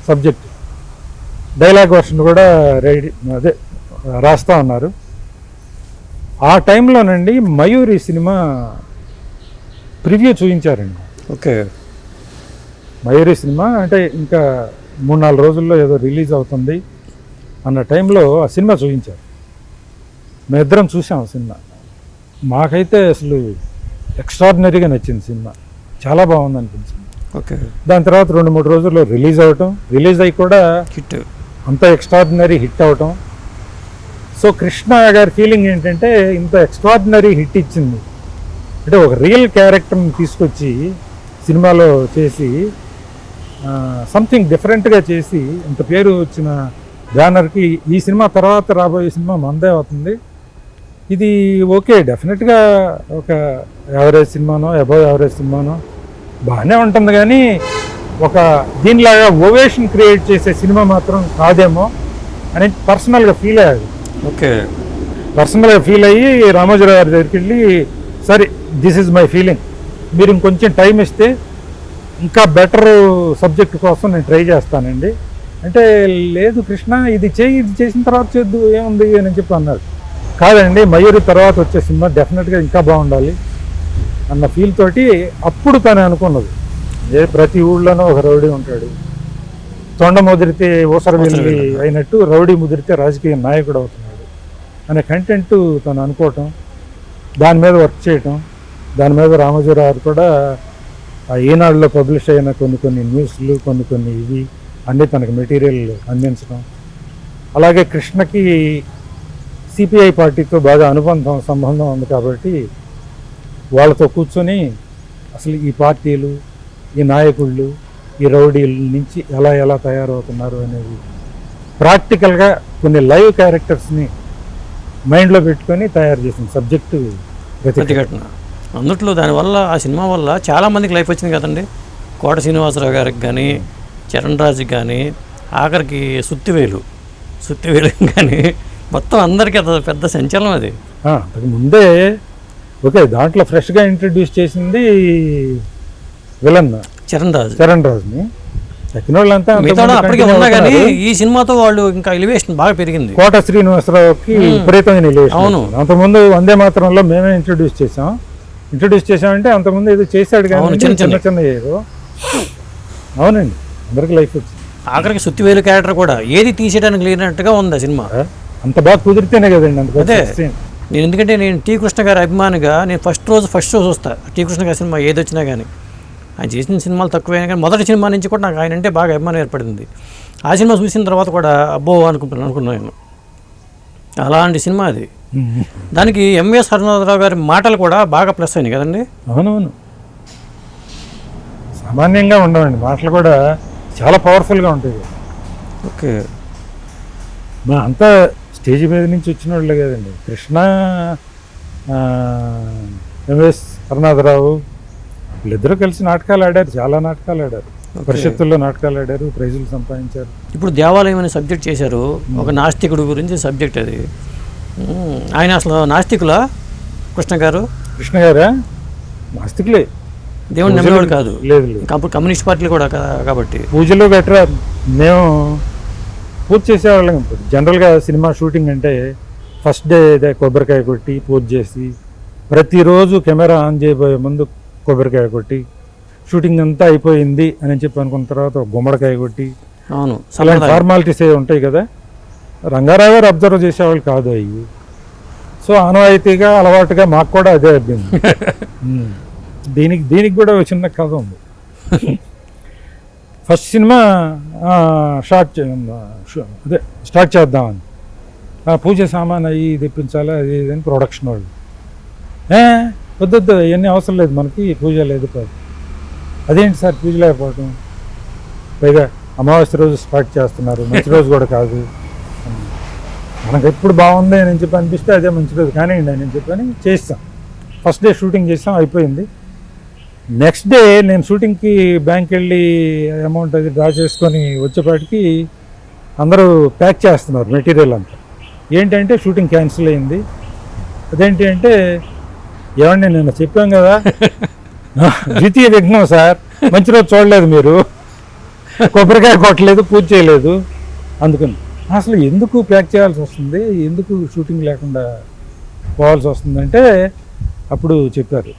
సబ్జెక్ట్, డైలాగ్ వర్షన్ కూడా రెడీ అదే రాస్తూ ఉన్నారు. ఆ టైంలోనండి మయూరి సినిమా ప్రివ్యూ చూపించారండి. ఓకే. మయూరి సినిమా అంటే ఇంకా 3-4 రోజుల్లో ఏదో రిలీజ్ అవుతుంది అన్న టైంలో ఆ సినిమా చూపించారు. మేమిద్దరం చూసాం ఆ సినిమా. మాకైతే అసలు ఎక్స్ట్రాడినరీగా నచ్చింది సినిమా, చాలా బాగుంది అనిపించింది. ఓకే. దాని తర్వాత 2-3 రోజుల్లో రిలీజ్ అయ్యి కూడా హిట్, అంత ఎక్స్ట్రాడినరీ హిట్ అవటం. సో కృష్ణ గారి ఫీలింగ్ ఏంటంటే, ఇంత ఎక్స్ట్రాడినరీ హిట్ ఇచ్చింది అంటే ఒక రియల్ క్యారెక్టర్ని తీసుకొచ్చి సినిమాలో చేసి సంథింగ్ డిఫరెంట్గా చేసి ఇంత పేరు వచ్చిన బ్యానర్కి ఈ సినిమా తర్వాత రాబోయే సినిమా మందే అవుతుంది, ఇది ఓకే డెఫినెట్గా ఒక యావరేజ్ సినిమానో అబవ్ యావరేజ్ సినిమానో బాగానే ఉంటుంది, కానీ ఒక దీనిలాగా ఓవేషన్ క్రియేట్ చేసే సినిమా మాత్రం కాదేమో అని పర్సనల్గా ఫీల్ అయ్యాడు. ఓకే. పర్సనల్గా ఫీల్ అయ్యి రామోజీరావు గారి దగ్గరికి వెళ్ళి, సరే దిస్ ఈజ్ మై ఫీలింగ్, మీరు ఇంకొంచెం టైం ఇస్తే ఇంకా బెటర్ సబ్జెక్ట్ కోసం నేను ట్రై చేస్తానండి అంటే, లేదు కృష్ణ ఇది చేసిన తర్వాత చేద్దు ఏముంది అని చెప్పి అన్నారు. కాదండి, మయూరి తర్వాత వచ్చే సినిమా డెఫినెట్గా ఇంకా బాగుండాలి అన్న ఫీల్ తోటి అప్పుడు తను అనుకున్నది, ప్రతి ఊళ్ళోనూ ఒక రౌడీ ఉంటాడు, తొండ ముదిరితే ఊసరవెల్లి అయినట్టు రౌడీ ముదిరితే రాజకీయ నాయకుడు అవుతున్నాడు అనే కంటెంట్ తను అనుకోవటం, దాని మీద వర్క్ చేయటం. దాని మీద రామోజీరావు కూడా ఆ ఈనాడులో పబ్లిష్ అయిన కొన్ని న్యూస్లు కొన్ని ఇవి అన్నీ తనకు మెటీరియల్ అందించడం. అలాగే కృష్ణకి సిపిఐ పార్టీతో బాగా సంబంధం ఉంది కాబట్టి వాళ్ళతో కూర్చొని అసలు ఈ పార్టీలు, ఈ నాయకుళ్ళు, ఈ రౌడీల నుంచి ఎలా తయారవుతున్నారు అనేది ప్రాక్టికల్గా కొన్ని లైవ్ క్యారెక్టర్స్ని మైండ్లో పెట్టుకొని తయారు చేసిన సబ్జెక్టు ప్రతిఘటన. అందుట్లో దానివల్ల ఆ సినిమా వల్ల చాలామందికి లైఫ్ వచ్చింది కదండి. కోట శ్రీనివాసరావు గారికి కానీ, చరణ్ రాజుకి కానీ, ఆఖరికి సుత్తివేలు కానీ మొత్తం అందరికీ అది పెద్ద సంచలనం అది. అంతకు ముందే ఓకే, దాంట్లో ఫ్రెష్గా ఇంట్రడ్యూస్ చేసింది విలన్ చరణ్ రాజుని. తక్కిన వాళ్ళంతా మిగతా అప్పటికే ఉన్నా కానీ ఈ సినిమాతో వాళ్ళు ఇంకా ఎలివేషన్ బాగా పెరిగింది. కోట శ్రీనివాసరావుకి విపరీతమైన ఎలివేషన్. అవును, అంతకుముందు వందే మాత్రంలో మేమే ఇంట్రడ్యూస్ చేసామంటే అంతకుముందు ఏదో చేశాడు కానీ చిన్న ఏదో. అవునండి, అందరికి లైఫ్ వచ్చింది. ఆఖరికి సుత్తివేలు క్యారెక్టర్ కూడా ఏది తీసేయడానికి లేనట్టుగా ఉంది ఆ సినిమా. అంత బాగా కుదిరితేనే కదండి అంత. అదే నేను ఎందుకంటే నేను టీ కృష్ణ గారి అభిమానిగా నేను ఫస్ట్ షో చూస్తా టీ కృష్ణ గారి సినిమా ఏది వచ్చినా కానీ. ఆయన చేసిన సినిమాలు తక్కువైనా కానీ మొదటి సినిమా నుంచి కూడా నాకు ఆయన అంటే బాగా అభిమానం ఏర్పడింది. ఆ సినిమా చూసిన తర్వాత కూడా అబ్బో అనుకున్నాను. అలాంటి సినిమా అది. దానికి ఎంవిఎస్ హరినాథరావు గారి మాటలు కూడా బాగా ప్లస్ అయినాయి కదండి. అవునవును, సామాన్యంగా ఉండవండి మాటలు కూడా చాలా పవర్ఫుల్గా ఉంటాయి. ఓకే, మా అంతా స్టేజ్ మీద నుంచి వచ్చిన వాళ్ళే కదండి. కృష్ణ, ఎంవిఎస్ హరినాథరావు వీళ్ళిద్దరూ కలిసి నాటకాలు ఆడారు, చాలా నాటకాలు ఆడారు. పరిషత్తుల్లో నాటకాలు ఆడారు, ప్రైజులు సంపాదించారు. ఇప్పుడు దేవాలయం అనే సబ్జెక్ట్ చేశారు, ఒక నాస్తికుడు గురించి సబ్జెక్ట్ అది. ఆయన అసలు నాస్తికులా కృష్ణ గారా? నాస్తికులే, దేవుని నమ్మేవాడు కాదు. లేదు, కమ్యూనిస్ట్ పార్టీలు కూడా కాబట్టి పూజలు గట్రా మేము పూజ చేసేవాళ్ళం. ఇప్పుడు జనరల్గా సినిమా షూటింగ్ అంటే ఫస్ట్ డే కొబ్బరికాయ కొట్టి పూజ చేసి, ప్రతిరోజు కెమెరా ఆన్ చేయబోయే ముందు కొబ్బరికాయ కొట్టి, షూటింగ్ అంతా అయిపోయింది అని చెప్పి అనుకున్న తర్వాత గుమ్మడికాయ కొట్టి, అవును, అలాంటి ఫార్మాలిటీస్ ఏ ఉంటాయి కదా. రంగారావు గారు అబ్జర్వ్ చేసేవాళ్ళు కాదు అవి. సో ఆనవాయితీగా అలవాటుగా మాకు కూడా అదే అబ్బింది. దీనికి కూడా ఒక చిన్న కథ ఉంది. ఫస్ట్ సినిమా స్టార్ట్ చేద్దామని పూజ సామాన్ అవి తెప్పించాలి, అది అని ప్రొడక్షన్ వాళ్ళు వద్దు ఇవన్నీ అవసరం లేదు, మనకి పూజ లేదు కాదు. అదేంటి సార్ పూజ లేకపోవటం, పైగా అమావాస్య రోజు స్టార్ట్ చేస్తున్నారు, మంచి రోజు కూడా కాదు, మనకు ఎప్పుడు బాగుంది అని చెప్పి అనిపిస్తే అదే మంచి రోజు కానివ్వండి అని చెప్పని చేస్తాం. ఫస్ట్ డే షూటింగ్ చేస్తాం, అయిపోయింది. నెక్స్ట్ డే నేను షూటింగ్కి బ్యాంక్ వెళ్ళి అమౌంట్ అది డ్రా చేసుకొని వచ్చేపాటికి అందరూ ప్యాక్ చేస్తున్నారు మెటీరియల్ అంతా. ఏంటంటే షూటింగ్ క్యాన్సిల్ అయింది. అదేంటి అంటే, ఏమండి నేను చెప్పాం కదా ద్వితీయ విఘ్నం సార్, మంచి రోజు చూడలేదు మీరు, కొబ్బరికాయ కొట్టలేదు, పూజ చేయలేదు, అందుకని అసలు ఎందుకు ప్యాక్ చేయాల్సి వస్తుంది, ఎందుకు షూటింగ్ లేకుండా పోవాల్సి వస్తుందంటే అప్పుడు చెప్పారు,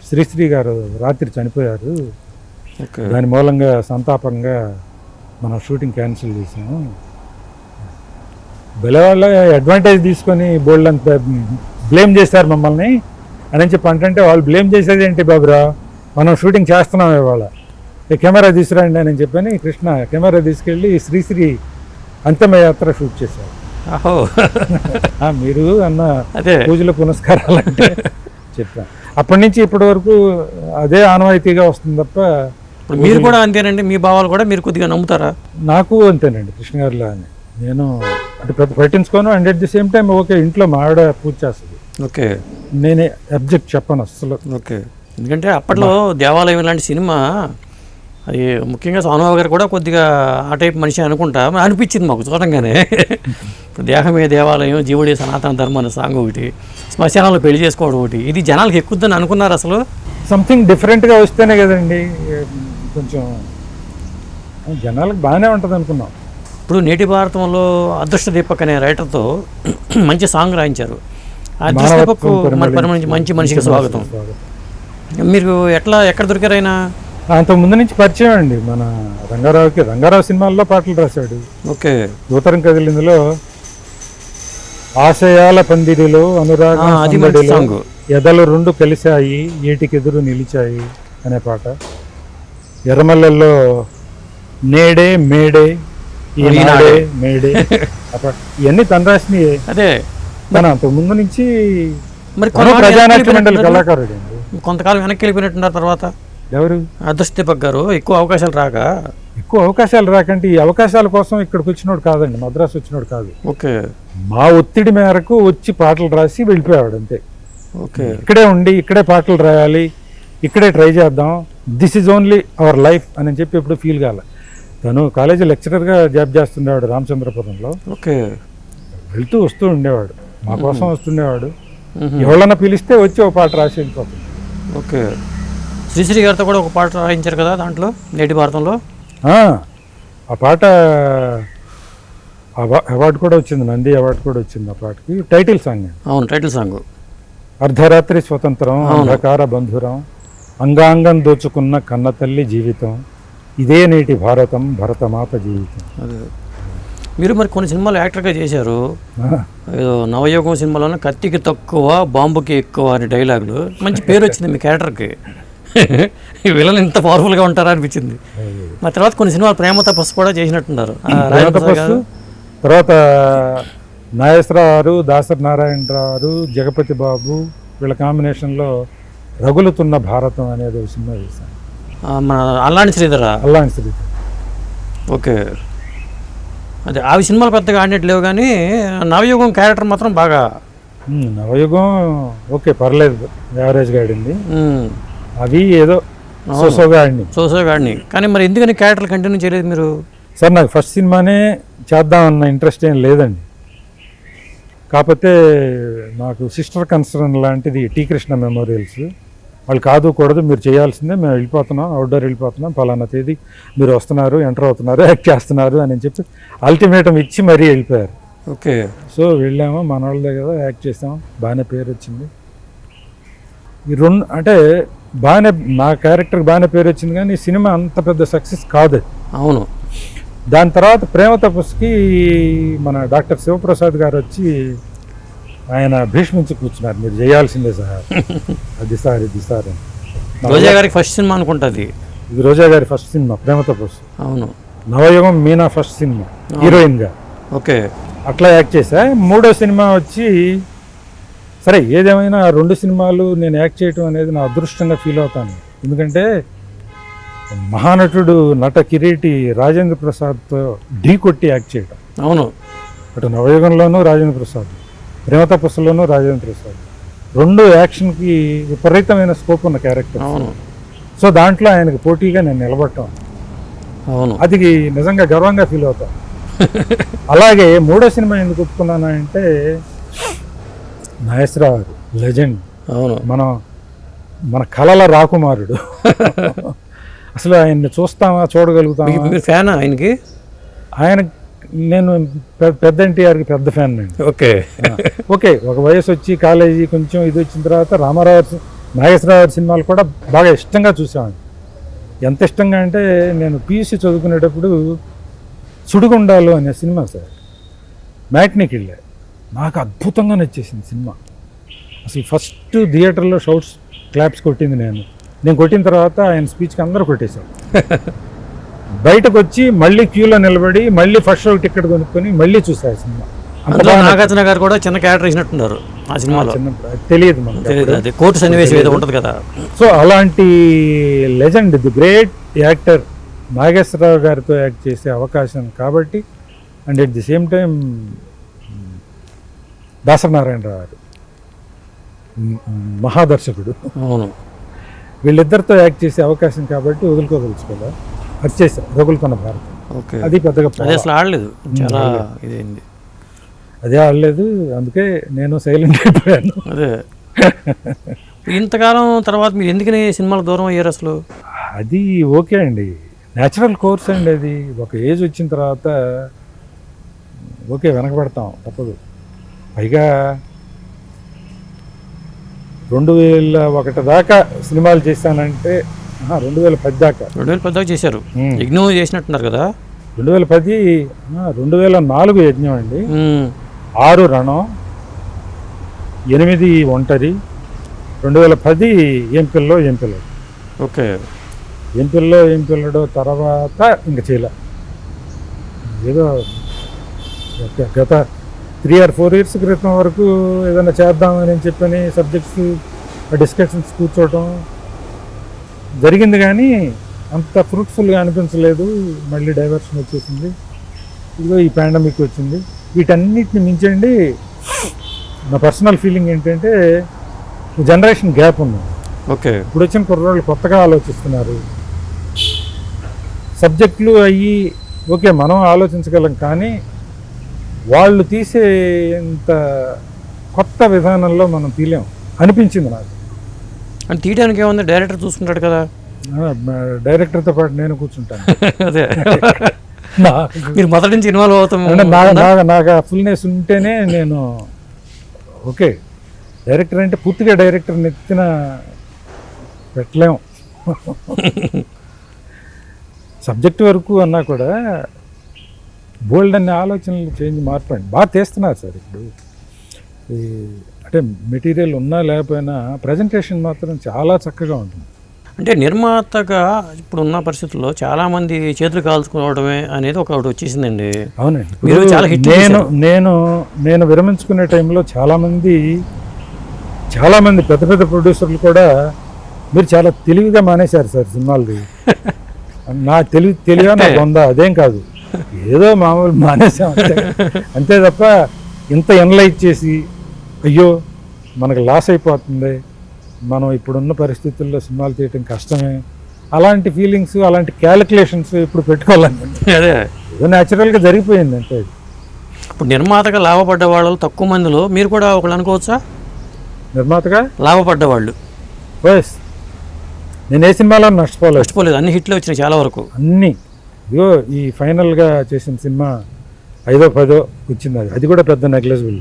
శ్రీశ్రీ గారు రాత్రి చనిపోయారు, దాని మూలంగా సంతాపంగా మనం షూటింగ్ క్యాన్సిల్ చేసాము. బెలవాళ్ళ అడ్వాంటేజ్ తీసుకొని బోల్డ్ అంత బ్లేమ్ చేశారు మమ్మల్ని అని చెప్పి అంటే, వాళ్ళు బ్లేమ్ చేసేది ఏంటి బాబురా, మనం షూటింగ్ చేస్తున్నాం ఇవాళ, కెమెరా తీసుకురండి అని చెప్పని కృష్ణ కెమెరా తీసుకెళ్ళి శ్రీశ్రీ అంతిమయాత్ర షూట్ చేశారు. మీరు అన్న పూజల పునస్కారాలు అంటే చెప్పాను. అప్పటి నుంచి ఇప్పటి వరకు అదే ఆనవాయితీగా వస్తుంది తప్ప. మీరు కూడా అంతేనండి, మీ భావాలు కూడా మీరు కొద్దిగా నమ్ముతారా? నాకు అంతేనండి, కృష్ణ గారిలో అని నేను అంటే పెద్ద పట్టించుకోను. And at the same time okay, ఇంట్లో మా ఆవిడ పూజ చేస్తుంది, ఓకే, నేనే అబ్జెక్ట్ చెప్పను అసలు. ఓకే, ఎందుకంటే అప్పట్లో దేవాలయం లాంటి సినిమా అది ముఖ్యంగా సోనబాబు గారు కూడా కొద్దిగా ఆ టైప్ మనిషి అనుకుంటా అనిపించింది మాకు చూడంగానే. ఇప్పుడు దేహమే దేవాలయం, జీవుడే సనాతన ధర్మం అనే సాంగ్ ఒకటి, శ్మశానంలో పెళ్లి చేసుకోవడం ఒకటి, ఇది జనాలకు ఎక్కుద్దని అనుకున్నారు అసలు? సంథింగ్ డిఫరెంట్గా వస్తేనే కదండి కొంచెం జనాలకు బాగానే ఉంటుంది అనుకున్నాం. ఇప్పుడు నేటి భారతంలో అదృష్ట దీపక్ అనే రైటర్తో మంచి సాంగ్ రాయించారు. అదృష్ట దీపక్ మంచి మనిషికి స్వాగతం. మీరు ఎక్కడ దొరికారైనా? అంతకు ముందు నుంచి పరిచయం అండి మన రంగారావుకి. రంగారావు సినిమాల్లో పాటలు రాశాడు. ఓకే, దూతరం కదిలిందులో ఆశయాల పందిరిలో అనురాగం ఎదలు రెండు కలిశాయి ఏటికెదురు నిలిచాయి అనే పాట, ఎర్రమల్లెల్లో నేడే మేడే ఈనాడే మేడే ఇవన్నీ తను రాసినవి. అదే మన అంతకు ముందు నుంచి మరి ప్రజానాట్య మండలి కళాకారుడు అండి. కొంతకాలం వెనక్కి వెళ్ళిపోయినట్టున్నారు తర్వాత. ఎవరు? అదృష్ట దీపక్ గారు. ఎక్కువ అవకాశాలు రాకంటే ఈ అవకాశాల కోసం ఇక్కడికి వచ్చినోడు కాదండి, మద్రాసు వచ్చినోడు కాదు. ఓకే, మా ఒత్తిడి మేరకు వచ్చి పాటలు రాసి వెళ్ళిపోయాడు అంతే. ఓకే, ఇక్కడే ఉండి ఇక్కడే పాటలు రాయాలి, ఇక్కడే ట్రై చేద్దాం this is only our life అని చెప్పి ఎప్పుడు ఫీల్ కాలే. తను కాలేజీ లెక్చరర్గా జాబ్ చేస్తుండేవాడు రామచంద్రపురంలో. ఓకే. వెళ్తూ వస్తూ ఉండేవాడు, మా కోసం వస్తుండేవాడు. ఎవరన్నా పిలిస్తే వచ్చి ఒక పాట రాసి వెళ్ళిపోతుంది. ఓకే. శ్రీశ్రీ గారితో కూడా ఒక పాట రాయించారు కదా దాంట్లో, నేటి భారతంలో. ఆ పాట అవార్డు కూడా వచ్చింది, నంది అవార్డు కూడా వచ్చింది ఆ పాటకి. Title song. అవును, టైటిల్ సాంగ్. అర్ధరాత్రి స్వతంత్రం, అంధకార బంధురం, అంగాంగం దోచుకున్న కన్న తల్లి జీవితం, ఇదే నేటి భారతం, భరతమాత జీవితం. అదే. మీరు మరి కొన్ని సినిమాలు యాక్టర్గా చేశారు. ఏదో నవయుగం సినిమాలోనే కత్తికి తక్కువ బాంబుకి ఎక్కువ అనే డైలాగులు, మంచి పేరు వచ్చింది మీ క్యారెక్టర్కి. ఈ విలన్ ఇంత పవర్ఫుల్గా ఉంటారా అనిపించింది. మరి తర్వాత కొన్ని సినిమాలు ప్రేమ తపస్సు కూడా చేసినట్టున్నారు. తర్వాత నాగేశ్వరరావు, దాసరి నారాయణరావు, జగపతి బాబు వీళ్ళ కాంబినేషన్లో రగులుతున్న భారతం అనేది ఒక సినిమా చేశాను. మన అల్లాని శ్రీధర. ఓకే. అదే అవి సినిమాలు పెద్దగా ఆడినట్టు లేవు, కానీ నవయుగం క్యారెక్టర్ మాత్రం బాగా. నవయుగం ఓకే, పర్లేదు, యావరేజ్గా ఆడింది. అవి ఏదో సోసోగా ఆడినాయి. కానీ మరి ఎందుకని క్యారెక్టర్ కంటిన్యూ చేయలేదు మీరు? సార్, నాకు ఫస్ట్ సినిమానే చేద్దామన్న ఇంట్రెస్ట్ ఏం లేదండి. కాకపోతే నాకు సిస్టర్ కన్సర్న్ లాంటిది టీ కృష్ణ మెమోరియల్స్ వాళ్ళు కాదు కూడదు, మీరు చేయాల్సిందే, మేము వెళ్ళిపోతున్నాం, అవుట్డోర్ వెళ్ళిపోతున్నాం, పలానా తేదీ మీరు వస్తున్నారు, ఎంటర్ అవుతున్నారు, యాక్ట్ చేస్తున్నారు అని చెప్పి అల్టిమేటం ఇచ్చి మరీ వెళ్ళిపోయారు. ఓకే. సో వెళ్ళాము, మన వాళ్ళదే కదా, యాక్ట్ చేసాము, బాగానే పేరు వచ్చింది. ఈ రెండు అంటే బాగానే, నా క్యారెక్టర్కి బాగానే పేరు వచ్చింది, కానీ సినిమా అంత పెద్ద సక్సెస్ కాదు. అవును. దాని తర్వాత ప్రేమ తపస్సుకి మన డాక్టర్ శివప్రసాద్ గారు వచ్చి ఆయన భీష్మించి కూర్చున్నారు, మీరు చేయాల్సిందే సార్, అది సార్ ఇది సార్ అని. రోజా గారికి ఫస్ట్ సినిమా అనుకుంటుంది ఇది. రోజా గారి ఫస్ట్ సినిమా ప్రేమ తపస్సు. అవును. నవయుగం మీనా ఫస్ట్ సినిమా హీరోయిన్గా. ఓకే. అట్లా యాక్ట్ చేశా. మూడో సినిమా వచ్చి సరే, ఏదేమైనా 2 సినిమాలు నేను యాక్ట్ చేయటం అనేది నా అదృష్టంగా ఫీల్ అవుతాను. ఎందుకంటే మహానటుడు నట కిరీటి రాజేంద్ర ప్రసాద్తో ఢీ కొట్టి యాక్ట్ చేయటం. అవును. అటు నవయుగంలోనూ రాజేంద్ర ప్రసాద్, ప్రేమ తపస్సులోనూ రాజేంద్ర ప్రసాద్, 2 యాక్షన్కి విపరీతమైన స్కోప్ ఉన్న క్యారెక్టర్. అవును. సో దాంట్లో ఆయనకు పోటీగా నేను నిలబడటం, అవును, అది నిజంగా గర్వంగా ఫీల్ అవుతాను. అలాగే మూడో సినిమా ఎందుకు ఒప్పుకున్నానంటే నాగేశ్వరరావు లెజెండ్. అవును. మన కళల రాకుమారుడు. అసలు ఆయన్ని చూస్తామా, చూడగలుగుతామా? మీరు ఫ్యానా ఆయనకి? ఆయన నేను పెద్ద ఎన్టీఆర్కి పెద్ద ఫ్యాన్ అండి. ఓకే. ఓకే, ఒక వయసు వచ్చి కాలేజీ కొంచెం ఇది వచ్చిన తర్వాత నాగేశ్వరరావు సినిమాలు కూడా బాగా ఇష్టంగా చూసామండి. ఎంత ఇష్టంగా అంటే నేను పీయూసీ చదువుకునేటప్పుడు సుడిగుండాలు అనే సినిమా సార్ మ్యాట్నీకి వెళ్ళా, నాకు అద్భుతంగా నచ్చేసింది సినిమా. అసలు ఫస్ట్ థియేటర్లో షౌట్స్ క్లాప్స్ కొట్టింది నేను కొట్టిన తర్వాత ఆయన స్పీచ్కి అందరూ కొట్టేశారు. బయటకు వచ్చి మళ్ళీ క్యూలో నిలబడి మళ్ళీ ఫస్ట్ షో టికెట్ కొనుక్కొని మళ్ళీ చూసారు సినిమా. నాగార్జున గారు కూడా చిన్న క్యారెక్టర్ వేసినట్టున్నారు ఆ సినిమాలో. తెలియదు, కోర్టు సన్నివేశం ఏదో ఉంటుంది కదా. సో అలాంటి legend, the great actor Nageswara Rao గారితో యాక్ట్ చేసే అవకాశం కాబట్టి, and at the same time Dasari Narayana Rao గారు మహాదర్శకుడు. అవును. వీళ్ళిద్దరితో యాక్ట్ చేసే అవకాశం కాబట్టి వదులుకోదలుచుకోలే, అది చేశారు రగులుతున్న భారతం. ఓకే. అది పెద్దగా అసలు ఆడలేదు, చాలా ఇదేంది, అదే ఆడలేదు, అందుకే నేను సైలెంట్ అయిపోయాను. అదే. ఇంతకాలం తర్వాత మీరు ఎందుకని సినిమాలకు దూరం అయ్యారు అసలు? అది ఓకే అండి, న్యాచురల్ కోర్స్ అండి. అది ఒక ఏజ్ వచ్చిన తర్వాత ఓకే వెనకబడతాం, తప్పదు. పైగా 2001 దాకా సినిమాలు చేశానంటే, 2010 దాకా. 2010 దాకా చేశారు. యజ్ఞం చేసినట్టున్నారు కదా. 2004 యజ్ఞం అండి, 6 రణం, 8 ఒంటరి, 2010 ఏం పిల్లడు. ఓకే. ఏం పిల్లడు తర్వాత ఇంక చేయలే. ఏదో గత 3 or 4 years క్రితం వరకు ఏదైనా చేద్దామని చెప్పని సబ్జెక్ట్స్ డిస్కషన్స్ కూర్చోవటం జరిగింది, కానీ అంత ఫ్రూట్ఫుల్గా అనిపించలేదు. మళ్ళీ డైవర్షన్ వచ్చేసింది, ఇదిగో ఈ పాండమిక్ వచ్చింది. వీటన్నిటిని మించండి నా పర్సనల్ ఫీలింగ్ ఏంటంటే జనరేషన్ గ్యాప్ ఉంది. ఓకే. ఇప్పుడు వచ్చిన కుర్రోళ్ళు కొత్తగా ఆలోచిస్తున్నారు. సబ్జెక్టులు అయ్యి ఓకే మనం ఆలోచించగలం, కానీ వాళ్ళు తీసే ఇంత కొత్త విధానంలో మనం తీయలేం అనిపించింది నాకు. అంటే తీయడానికి ఏముంది, డైరెక్టర్ చూసుకుంటాడు కదా. డైరెక్టర్తో పాటు నేను కూర్చుంటాను. అదే నాకు మీరు మొదటి నుంచి ఇన్వాల్వ్ అవుతాం. అంటే నాకు ఆ ఫుల్నెస్ ఉంటేనే నేను ఓకే. డైరెక్టర్ అంటే పూర్తిగా డైరెక్టర్ నెత్తిన పెట్టలేం. సబ్జెక్ట్ వరకు అన్నా కూడా బోల్డ్ అనే ఆలోచనలు మార్పండి బాగా తీస్తున్నారు సార్. ఇప్పుడు ఈ అంటే మెటీరియల్ ఉన్నా లేకపోయినా ప్రజెంటేషన్ మాత్రం చాలా చక్కగా ఉంటుంది. అంటే నిర్మాతగా ఇప్పుడు ఉన్న పరిస్థితుల్లో చాలామంది చేతులు కాల్చుకోవడమే అనేది ఒకటి వచ్చేసిందండి. అవునండి. మీరు చాలా హిట్ నేను విరమించుకునే టైంలో చాలామంది పెద్ద పెద్ద ప్రొడ్యూసర్లు కూడా మీరు చాలా తెలివిగా మానేశారు సార్ సినిమాలు. నా తెలివిగా నాకు ఉందా, అదేం కాదు, ఏదో మామూలు మానేసాం అంతే తప్ప ఇంత ఎనలైజ్ చేసి అయ్యో మనకు లాస్ అయిపోతుంది, మనం ఇప్పుడున్న పరిస్థితుల్లో సినిమాలు తీయటం కష్టమే, అలాంటి ఫీలింగ్స్ అలాంటి క్యాలిక్యులేషన్స్ ఇప్పుడు పెట్టుకోవాలండి. అదే ఏదో న్యాచురల్గా జరిగిపోయింది అంటే. ఇప్పుడు నిర్మాతగా లాభపడ్డ వాళ్ళు తక్కువ మందిలో మీరు కూడా ఒకళ్ళు అనుకోవచ్చా? నిర్మాతగా లాభపడ్డవాళ్ళు బస్ నేను ఏ సినిమాలో నష్టపోలేదు. అన్ని హిట్లు వచ్చినాయి చాలా వరకు. అన్నీ ఇదిగో ఈ ఫైనల్గా చేసిన సినిమా 5వ 10వ వచ్చింది. అది కూడా పెద్ద నెగ్లెజిబుల్.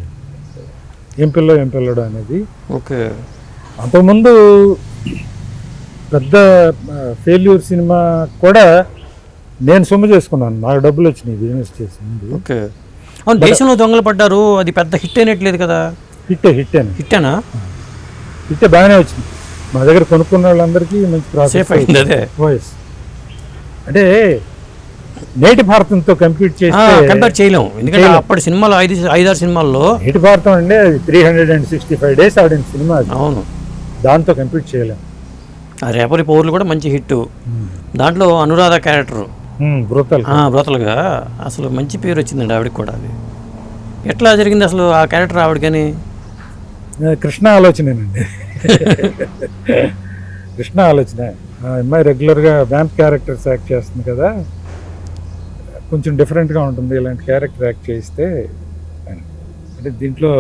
ఏం పిల్లడు అనేది. ఓకే. అంతకుముందు పెద్ద ఫెయిల్యూర్ సినిమా కూడా నేను సొమ్ము చేసుకున్నాను, నాకు డబ్బులు వచ్చినాయి బిజినెస్ చేసి ముందు. ఓకే. అవును, దేశంలో దొంగలు పడ్డారు, అది పెద్ద హిట్ అయినట్లేదు కదా. హిట్టేనా? హిట్టే బాగానే వచ్చింది. మా దగ్గర కొనుక్కున్న వాళ్ళందరికీ మంచి సేఫ్ అయింది. అదే వాయిస్ అంటే నేటి భారతంతో కంపేర్ చేయలేము, ఎందుకంటే అప్పటి సినిమాలు 5-6 సినిమాల్లో నేటి భారతం అంటే 365 days ఆడిన సినిమా. అవును, దాంతో కంపీట్ చేయలేము. రేపటి పౌరులు కూడా మంచి హిట్. దాంట్లో అనురాధ క్యారెక్టర్ బ్రోతలుగా అసలు మంచి పేరు వచ్చిందండి ఆవిడకి కూడా. అది ఎట్లా జరిగింది అసలు ఆ క్యారెక్టర్ ఆవిడకని? కృష్ణ ఆలోచనేనండి. కృష్ణ ఆలోచన. ఆ అమ్మాయి రెగ్యులర్గా వ్యాంప్ క్యారెక్టర్స్ యాక్ట్ చేస్తుంది కదా, కొంచెం డిఫరెంట్గా ఉంటుంది ఇలాంటి క్యారెక్టర్ యాక్ట్ చేస్తే. అంటే దీంట్లో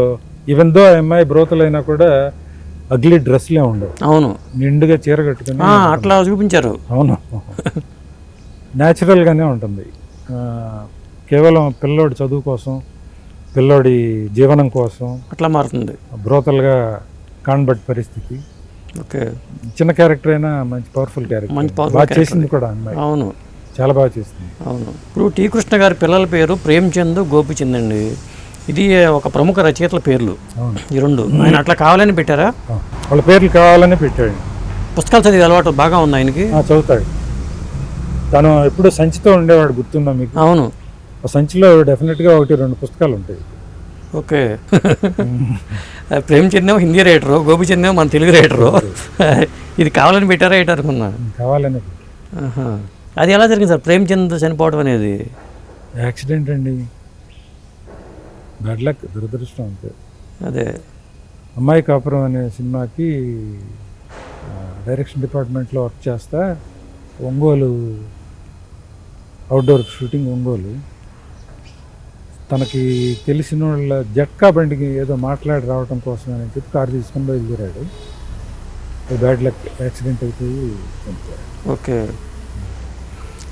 ఈవెన్ దో ఆ అమ్మాయి బ్రోతలైనా కూడా అగ్లీ డ్రెస్లే ఉండవు. అవును, నిండుగా చీర కట్టుకుని అట్లా చూపించారు. అవును, న్యాచురల్గానే ఉంటుంది. కేవలం పిల్లోడి చదువు కోసం, పిల్లోడి జీవనం కోసం అట్లా మారుతుంది. బ్రోతల్గా కాన్బట్ పరిస్థితి. ఓకే. చిన్న క్యారెక్టర్ అయినా మంచి పవర్ఫుల్ క్యారెక్టర్, బాగా చేసింది కూడా అమ్మాయి. అవును, చాలా బాగా చేసింది. అవును. ఇప్పుడు టీ కృష్ణ గారి పిల్లల పేరు ప్రేమ్చంద్, గోపిచంద్ అండి. ఇది ఒక ప్రముఖ రచయితల పేర్లు. అవును, ఈ రెండు ఆయన అట్లా కావాలని పెట్టారా? వాళ్ళ పేర్లు కావాలని పెట్టాడు. పుస్తకాలు చదివే అలవాటు బాగా ఉంది ఆయనకి. చదువుతాడు. తను ఎప్పుడు సంచితో ఉండేవాడు, గుర్తుందా మీకు? అవును, ఆ సంచిలో డెఫినెట్గా 1-2 పుస్తకాలు ఉంటాయి. ఓకే. ప్రేమ్చంద్ ఏమో హిందీ రైటరు, గోపిచంద్ ఏమో మన తెలుగు రైటరు. ఇది కావాలని పెట్టారా ఏంటి అనుకున్నా. కావాలని. అది ఎలా జరిగింది సార్ ప్రేమ్చంద్ చనిపోవడం అనేది? యాక్సిడెంట్ అండి, బ్యాడ్ లక్, దురదృష్టం అంతే. అదే అమ్మాయి కాపురం అనే సినిమాకి డైరెక్షన్ డిపార్ట్మెంట్లో వర్క్ చేస్తా, ఒంగోలు అవుట్డోర్ షూటింగ్ ఒంగోలు. తనకి తెలిసిన వాళ్ళ జట్కా బండికి ఏదో మాట్లాడి రావడం కోసం అని చెప్పి కారు తీసుకొని బయలుదేరాడు. బ్యాడ్ లక్, యాక్సిడెంట్ అయిపోయి చనిపోయాడు. ఓకే.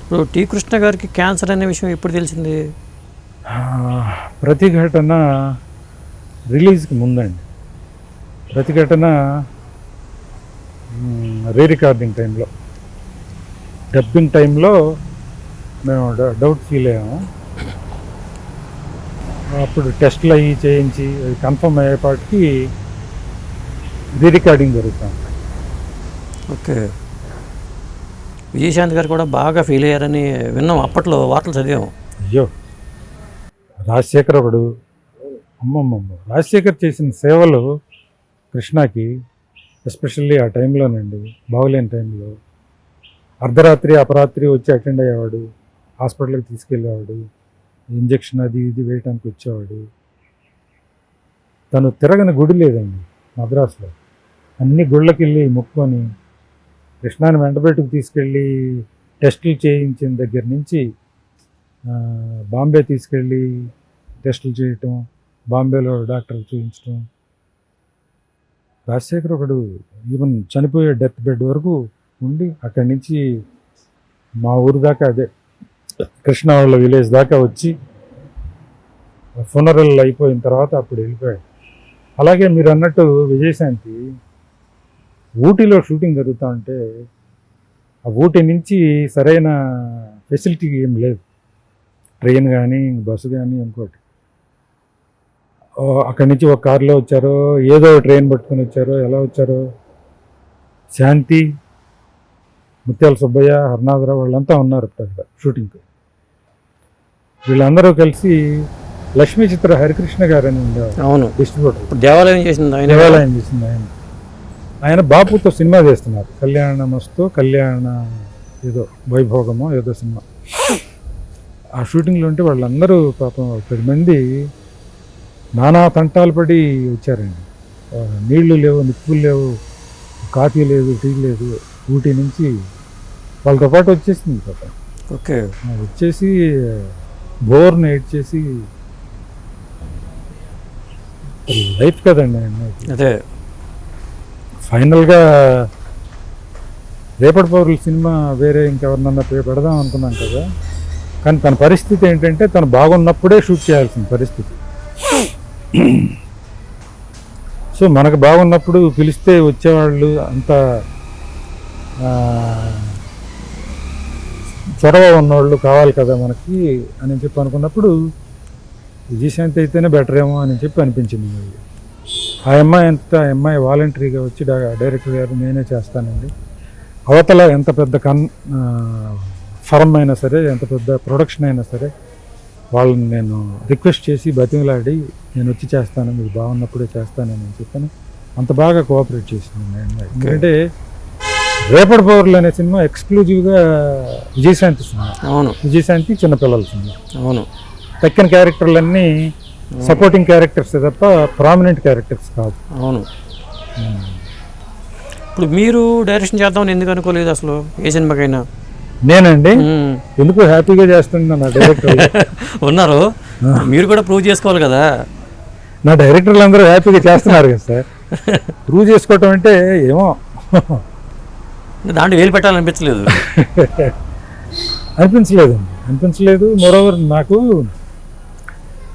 ఇప్పుడు టీ కృష్ణ గారికి క్యాన్సర్ అనే విషయం ఎప్పుడు తెలిసింది? ప్రతిఘటన రిలీజ్కి ముందండి. ప్రతిఘటన రీ రికార్డింగ్ టైంలో, డబ్బింగ్ టైంలో మేము డౌట్ ఫీల్ అయ్యాము. అప్పుడు టెస్ట్లు అవి చేయించి అది కన్ఫర్మ్ అయ్యేపాటికి రీ రికార్డింగ్ జరుగుతాం. ఓకే. విజయశాంతి గారు కూడా బాగా ఫీల్ అయ్యారని విన్నాం, అప్పట్లో వార్తలు చదివాము. అయ్యో, రాజశేఖర్ ఒకడు, రాజశేఖర్ చేసిన సేవలు కృష్ణకి, ఎస్పెషల్లీ ఆ టైంలోనండి, బాగులేని టైంలో అర్ధరాత్రి అపరాత్రి వచ్చి అటెండ్ అయ్యేవాడు, హాస్పిటల్కి తీసుకెళ్ళేవాడు, ఇంజక్షన్ అది ఇది వేయటానికి వచ్చేవాడు. తను తిరగని గుడి లేదండి మద్రాసులో, అన్ని గుళ్ళకి వెళ్ళి మొక్కుకొని కృష్ణాని వెంటబెట్టుకు తీసుకెళ్ళి టెస్టులు చేయించిన దగ్గర నుంచి బాంబే తీసుకెళ్ళి టెస్టులు చేయటం, బాంబేలో డాక్టర్లు చూపించడం. రాజశేఖర్ ఒకడు ఈవెన్ చనిపోయే డెత్ బెడ్ వరకు ఉండి అక్కడి నుంచి మా ఊరు దాకా, అదే కృష్ణావళ్ళ విలేజ్ దాకా వచ్చి ఫునరల్ అయిపోయిన తర్వాత అప్పుడు వెళ్ళిపోయాడు. అలాగే మీరు అన్నట్టు విజయశాంతి ఊటీలో షూటింగ్ జరుగుతూ ఉంటే ఆ ఊటీ నుంచి సరైన ఫెసిలిటీ ఏం లేదు, ట్రైన్ కానీ బస్సు కానీ ఇంకోటి. అక్కడి నుంచి ఒక కారులో వచ్చారో, ఏదో ట్రైన్ పట్టుకొని వచ్చారో, ఎలా వచ్చారో, శాంతి, ముత్యాల సుబ్బయ్య, హర్నాథరావు వాళ్ళంతా ఉన్నారు అక్కడ షూటింగ్కి. వీళ్ళందరూ కలిసి లక్ష్మీ చిత్ర హరికృష్ణ గారు అని ఉండేవారు, అవును, డిస్ట్రిబ్యూటర్. దేవాలయం చేసింది ఆయన. దేవాలయం చేసింది ఆయన. ఆయన బాపుతో సినిమా చేస్తున్నారు, కళ్యాణమస్తు కళ్యాణ ఏదో వైభోగమో ఏదో సినిమా. ఆ షూటింగ్లో ఉంటే వాళ్ళందరూ పాపం 10 మంది నానా తంటాలు పడి వచ్చారండి. నీళ్లు లేవు, నిప్పులు లేవు, కాఫీ లేదు, టీ లేదు. ఊటీ నుంచి వాళ్ళతో పాటు వచ్చేసింది పాపం. ఓకే, వచ్చేసి బోర్ని ఏడ్చేసి లైఫ్ కదండి అన్నది. అదే ఫైనల్గా రేపటి పౌరుల సినిమా వేరే ఇంకెవరినన్నా పెడదాం అనుకున్నాం కదా, కానీ తన పరిస్థితి ఏంటంటే తను బాగున్నప్పుడే షూట్ చేయాల్సిన పరిస్థితి. సో మనకు బాగున్నప్పుడు పిలిస్తే వచ్చేవాళ్ళు అంత చొరవ ఉన్నవాళ్ళు కావాలి కదా మనకి అని చెప్పి అనుకున్నప్పుడు విజయశాంతి అయితేనే బెటర్ ఏమో అని చెప్పి అనిపించింది. ఆ అమ్మాయి వాలంటరీగా వచ్చి డైరెక్టర్ గారు నేనే చేస్తానండి, అవతల ఎంత పెద్ద ఫర్మ్ అయినా సరే, ఎంత పెద్ద ప్రొడక్షన్ అయినా సరే వాళ్ళని నేను రిక్వెస్ట్ చేసి బతిమలాడి నేను వచ్చి చేస్తాను, మీకు బాగున్నప్పుడే చేస్తానని చెప్పాను. అంత బాగా కోఆపరేట్ చేసింది ఆ అమ్మాయి. ఎందుకంటే రేపటి పౌరులు అనే సినిమా ఎక్స్క్లూజివ్గా విజయశాంతి సినిమా. అవును, విజయశాంతి చిన్నపిల్లల సినిమా. అవును, తక్కిన క్యారెక్టర్లన్నీ సపోర్టింగ్ క్యారెక్టర్స్ తప్ప ప్రామినెంట్ క్యారెక్టర్స్ కాదు. అవును. ఇప్పుడు మీరు డైరెక్షన్ చేద్దామని ఎందుకు అనుకోలేదు అసలు ఏ సినిమాకైనా? నేనండి ఎందుకు హ్యాపీగా చేస్తున్నా. నా డైరెక్టర్ ఉన్నారు, మీరు కూడా ప్రూవ్ చేసుకోవాలి కదా. నా డైరెక్టర్లు అందరూ హ్యాపీగా చేస్తున్నారు కదా సార్. ప్రూవ్ చేసుకోవటం అంటే ఏమో దాంట్లో వేలు పెట్టాలనిపించలేదు. అనిపించలేదు. మోరోవర్ నాకు